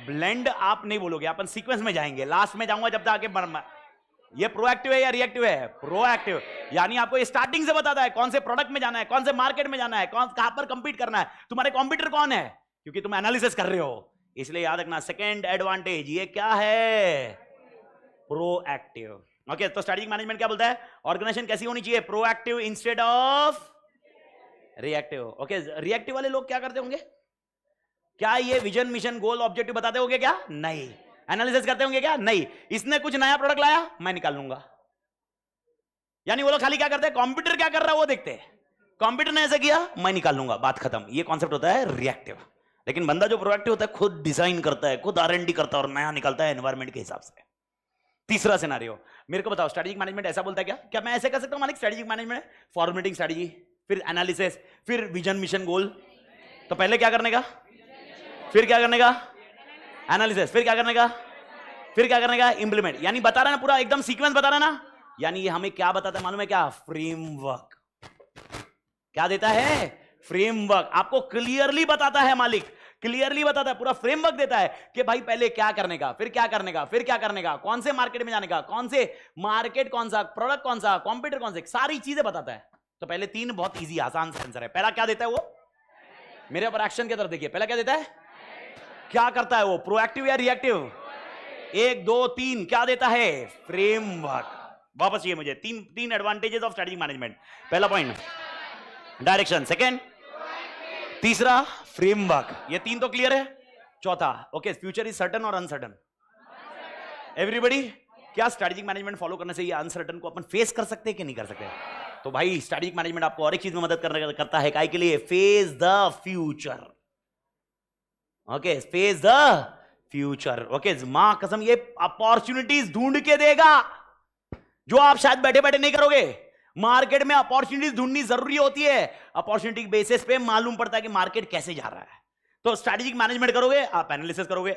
ब्लेंड आप नहीं बोलोगे, अपन सीक्वेंस में जाएंगे, लास्ट में जाऊंगा जब तक आगे। ये प्रोएक्टिव है या रिएक्टिव है? प्रोएक्टिव। यानी आपको ये स्टार्टिंग से बताता है कौन से प्रोडक्ट में जाना है, कौन से मार्केट में जाना है, कहां पर कंपीट करना है, तुम्हारे कॉम्पिटिटर कौन है, क्योंकि तुम एनालिसिस कर रहे हो। इसलिए याद रखना, सेकंड एडवांटेज ये क्या है? प्रोएक्टिव। ओके, तो स्ट्रैटेजिक मैनेजमेंट क्या बोलता है? ऑर्गेनाइजेशन कैसी होनी चाहिए? Proactive instead of reactive. Okay, reactive वाले लोग क्या करते होंगे? क्या ये विजन, मिशन, गोल, ऑब्जेक्टिव बताते होंगे क्या? नहीं। एनालिसिस करते होंगे क्या? नहीं। इसने कुछ नया प्रोडक्ट लाया, मैं निकाल लूंगा। यानी वो लोग खाली क्या करते हैं? कंप्यूटर क्या कर रहा है वो देखते हैं, कंप्यूटर ने ऐसा किया, मैं निकाल लूंगा, बात खत्म। ये कॉन्सेप्ट होता है रिएक्टिव। लेकिन बंदा जो प्रोएक्टिव होता है खुद डिजाइन करता है, खुद R&D करता है और नया निकालता है एनवायरमेंट के हिसाब से। तीसरा सिनेरियो मेरे को बताओ, स्ट्रैटेजिक मैनेजमेंट ऐसा बोलता है क्या? क्या मैं ऐसे कर सकता हूं मालिक? स्ट्रैटेजिक मैनेजमेंट फॉर्मेटिंग स्ट्रैटेजी, फिर एनालिसिस, फिर विजन, मिशन, गोल। तो पहले क्या करने का, फिर क्या करने का? एनालिसिस, फिर क्या करने का? फिर क्या करने का? इंप्लीमेंट। यानी बता रहा है ना, पूरा एकदम सीक्वेंस बता रहा है ना। यानी ये हमें क्या बताता है मालूम है क्या? फ्रेमवर्क। क्या देता है? फ्रेमवर्क। आपको क्लियरली बताता है मालिक, क्लियरली बताता है, पूरा फ्रेमवर्क देता है कि भाई पहले क्या करने का, फिर क्या करने का, फिर क्या करने का, कौन से मार्केट में जाने का, कौन से मार्केट, कौन सा प्रोडक्ट, कौन सा कॉम्पिटिटर, कौन से, सारी चीजें बताता है। तो पहले 3 बहुत इजी आसान सा आंसर है। पहला क्या देता है वो? मेरे ऊपर एक्शन की तरफ देखिए, पहला क्या देता है? क्या करता है वो? प्रोएक्टिव या रिएक्टिव? 1 2 3 क्या देता है? फ्रेमवर्क। वापस ये मुझे तीन एडवांटेजेस ऑफ स्ट्रैटेजिक मैनेजमेंट। पहला पॉइंट डायरेक्शन, सेकंड तीसरा फ्रेमवर्क। ये 3 तो क्लियर है। चौथा ओके, फ्यूचर इज सर्टन और अनसर्टन। एवरीबॉडी, क्या स्ट्रैटेजिक मैनेजमेंट फॉलो करने से ये अनसर्टन को अपन फेस कर सकते हैं कि नहीं कर सकते? तो भाई स्ट्रैटेजिक मैनेजमेंट आपको और एक चीज में मदद करता है, काय के लिए? Face the future. Okay, face the future. Okay, मां कसम ये अपॉर्चुनिटीज ढूंढ के देगा जो आप शायद बैठे बैठे नहीं करोगे। मार्केट में अपॉर्चुनिटीज ढूंढनी जरूरी होती है। अपॉर्चुनिटी बेसिस पे मालूम पड़ता है कि मार्केट कैसे जा रहा है। तो स्ट्रैटेजिक मैनेजमेंट करोगे, आप एनालिसिस करोगे,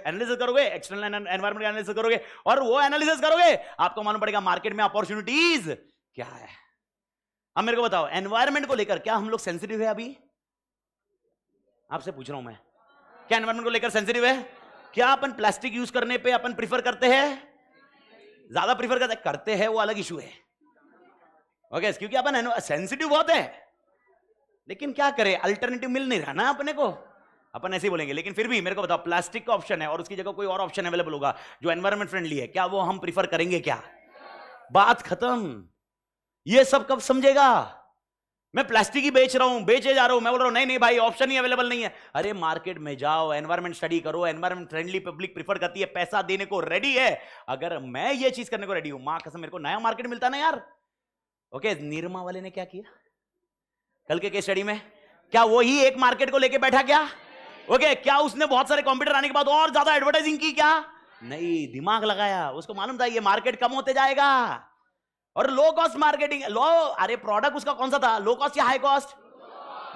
एक्सटर्नल एनवायरनमेंट एनालिसिस करोगे, और वो एनालिसिस करोगे आपको मालूम पड़ेगा मार्केट में अपॉर्चुनिटीज क्या है। अब मेरे को बताओ, एनवायरनमेंट को लेकर क्या हम लोग सेंसिटिव है? अभी आपसे पूछ रहा हूं मैं, क्या एनवायरनमेंट को लेकर सेंसिटिव है? क्या अपन प्लास्टिक यूज करने पे अपन प्रीफर करते हैं? ज्यादा प्रीफर करते हैं, वो अलग इशू है। ओके, क्योंकि अपन सेंसिटिव बहुत है, लेकिन क्या करें, अल्टरनेटिव मिल नहीं रहा ना अपने को, अपन ऐसे ही बोलेंगे। लेकिन फिर भी मेरे को बताओ, प्लास्टिक का ऑप्शन है और उसकी जगह कोई और ऑप्शन अवेलेबल होगा जो एनवायरनमेंट फ्रेंडली है, क्या वो हम प्रीफर करेंगे क्या? बात खत्म। ये सब कब समझेगा? मैं प्लास्टिक ही बेच रहा हूं, बेचे जा रहा हूं, मैं बोल रहा हूं नहीं नहीं भाई ऑप्शन ही अवेलेबल नहीं है। अरे मार्केट में जाओ, एनवायरमेंट स्टडी करो, एनवायरमेंट फ्रेंडली पब्लिक प्रीफर करती है, पैसा देने को रेडी है। अगर मैं ये चीज करने को रेडी हूं, मां कसम मेरे को नया मार्केट मिलता ना यार। ओके, निरमा वाले ने क्या किया कल के केस स्टडी में? क्या वो ही एक मार्केट को लेके बैठा क्या? ओके, क्या उसने बहुत सारे कंप्यूटर आने के बाद और ज्यादा एडवर्टाइजिंग की क्या? नहीं, दिमाग लगाया, उसको मालूम था ये मार्केट कम होते जाएगा। और लो कॉस्ट मार्केटिंग, लो, अरे प्रोडक्ट उसका कौन सा था, लो कॉस्ट या हाई कॉस्ट?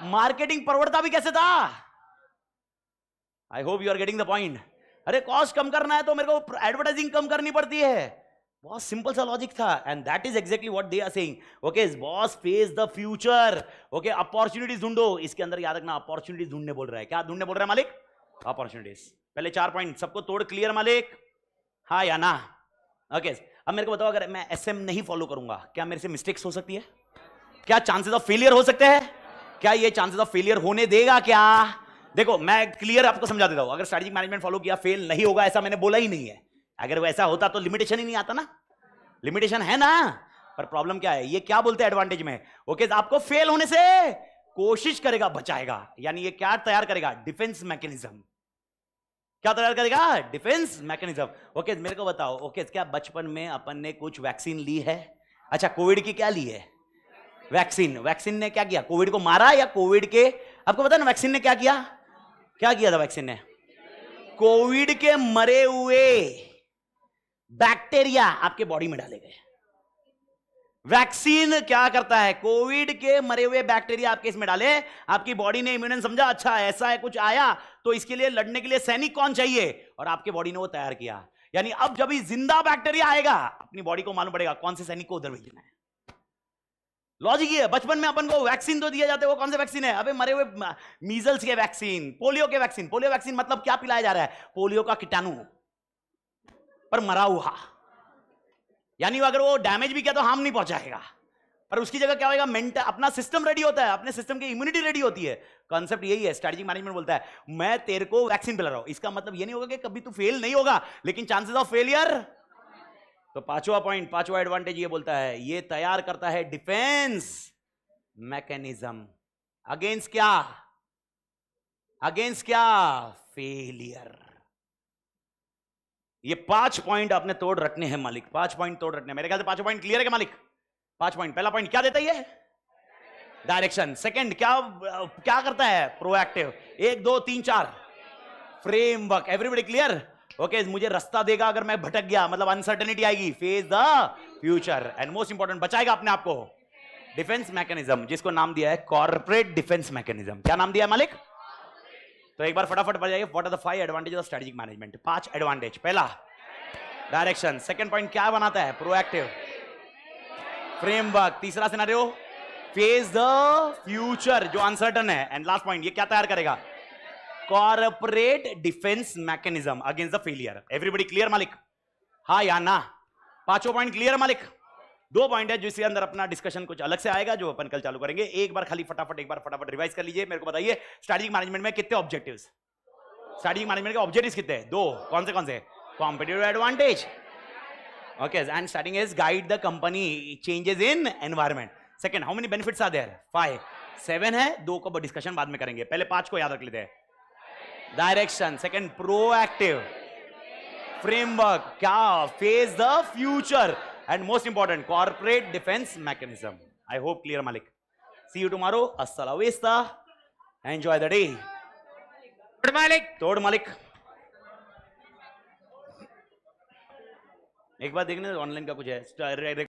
मार्केटिंग प्रवृत्ता भी कैसे था? I hope you are getting the point. अरे कॉस्ट कम करना है तो मेरे को एडवर्टाइजिंग कम करनी पड़ती है। बहुत सिंपल सा लॉजिक था, and that is exactly what they are saying. Okay boss, face the future. Okay, opportunities ढूंढो। इसके अंदर याद रखना, अपॉर्चुनिटीज ढूंढने बोल रहा है। क्या ढूंढने बोल रहा है मालिक? अपॉर्चुनिटीज। पहले 4 पॉइंट सबको तोड़ क्लियर मालिक, हाँ या ना? ओके, अब मेरे को बताओ, अगर मैं एसएम नहीं फॉलो करूंगा, क्या मेरे से मिस्टेक्स हो सकती है? क्या चांसेस ऑफ फेलियर हो सकते हैं? क्या ये चांसेस ऑफ फेलियर होने देगा क्या? देखो मैं क्लियर आपको समझा देता हूं, अगर स्ट्रेटेजिक मैनेजमेंट फॉलो किया फेल नहीं होगा ऐसा मैंने बोला ही नहीं है। अगर वैसा होता तो लिमिटेशन ही नहीं आता ना। लिमिटेशन है ना, पर प्रॉब्लम क्या है, ये क्या बोलते हैं एडवांटेज में? ओके, आपको फेल होने से कोशिश करेगा, बचाएगा। यानी ये क्या तैयार करेगा? Defence mechanism. क्या तैयार करेगा? Defence mechanism. ओके, मेरे को बताओ, ओके क्या बचपन में अपन ने कुछ वैक्सीन ली है? अच्छा, कोविड की क्या ली है? वैक्सीन। वैक्सीन ने क्या किया? कोविड को मारा या कोविड के, आपको पता है ना वैक्सीन ने क्या किया? क्या किया था वैक्सीन ने? कोविड के मरे हुए बैक्टीरिया आपके बॉडी में डाले गए। वैक्सीन क्या करता है? कोविड के मरे हुए बैक्टीरिया आपके इसमें डाले, आपकी बॉडी ने इम्यून समझा, अच्छा ऐसा है कुछ आया तो इसके लिए लड़ने के लिए सैनिक कौन चाहिए, और आपके बॉडी ने वो तैयार किया। यानी अब जब जिंदा बैक्टीरिया आएगा, अपनी बॉडी को मालूम पड़ेगा कौन से सैनिक को उधर भेजना है। लॉजिक ये है। बचपन में अपन को वैक्सीन तो दिया जाता है, वो कौन से वैक्सीन है? अबे मरे हुए मीजल्स के वैक्सीन, पोलियो के वैक्सीन। पोलियो वैक्सीन मतलब क्या पिलाया जा रहा है? पोलियो का कीटाणु पर मरा हुआ, यानी अगर वो डैमेज भी किया तो हार्म नहीं पहुंचाएगा, पर उसकी जगह क्या होगा? मेंटल, अपना सिस्टम रेडी होता है, अपने सिस्टम की इम्यूनिटी रेडी होती है। कॉन्सेप्ट यही है। स्ट्रेटेजिक मैनेजमेंट बोलता है मैं तेरे को वैक्सीन पिला रहा हूं, इसका मतलब ये नहीं होगा कि कभी तू फेल नहीं होगा, लेकिन चांसेस ऑफ फेलियर। तो पांचवा पॉइंट, पांचवा एडवांटेज ये बोलता है, ये तैयार करता है डिफेंस मैकेनिज्म। अगेंस्ट क्या? अगेंस्ट क्या? फेलियर। ये 5 पॉइंट आपने तोड़ रखने हैं मालिक, 5 पॉइंट तोड़ रखने हैं। मेरे ख्याल से 5 पॉइंट क्लियर है क्या मालिक? 5 पॉइंट। पहला पॉइंट क्या देता है ये? डायरेक्शन। सेकंड क्या करता है? Proactive. 1 2 3 4 framework. Everybody clear? Okay, मुझे रास्ता देगा अगर मैं भटक गया, मतलब अनसर्टेनिटी आएगी। Face the future, and most important बचाएगा अपने आप को। डिफेंस मैकेनिज्म, जिसको नाम दिया है कॉर्पोरेट डिफेंस मैकेनिज्म। क्या नाम दिया है मालिक? तो एक बार फटाफट बताइए, what are the 5 advantages of strategic management? 5 advantage. पहला डायरेक्शन, सेकंड पॉइंट क्या बनाता है? प्रोएक्टिव। फ्रेमवर्क। तीसरा सिनेरियो फेस द फ्यूचर, जो अनसर्टन है। एंड लास्ट पॉइंट, ये क्या तैयार करेगा? Corporate defence mechanism against the failure. Everybody clear मालिक? हाँ या ना? पांचों पॉइंट क्लियर मालिक? 2 पॉइंट है जिसके अंदर अपना डिस्कशन कुछ अलग से आएगा, जो अपन कल चालू करेंगे। एक बार खाली फटाफट रिवाइज कर लीजिए। मेरे को बताइए स्ट्रेटेजिक मैनेजमेंट में कितने ऑब्जेक्टिव्स? स्ट्रेटेजिक मैनेजमेंट के ऑब्जेक्टिव्स कितने हैं? 2। कौन से? Competitive advantage, okay, and starting is guide the company changes in environment. Second, how many benefits are there? 5। 7 है, 2 को डिस्कशन बाद में करेंगे, पहले 5 को याद रख लेते हैं। डायरेक्शन, सेकंड प्रोएक्टिव, फ्रेमवर्क, क्या? Face the future, and most important corporate defense mechanism. I hope clear malik. See you tomorrow. Hasta la vista. Enjoy the day. तोड़ मालिक। एक बार देखने ऑनलाइन का कुछ है।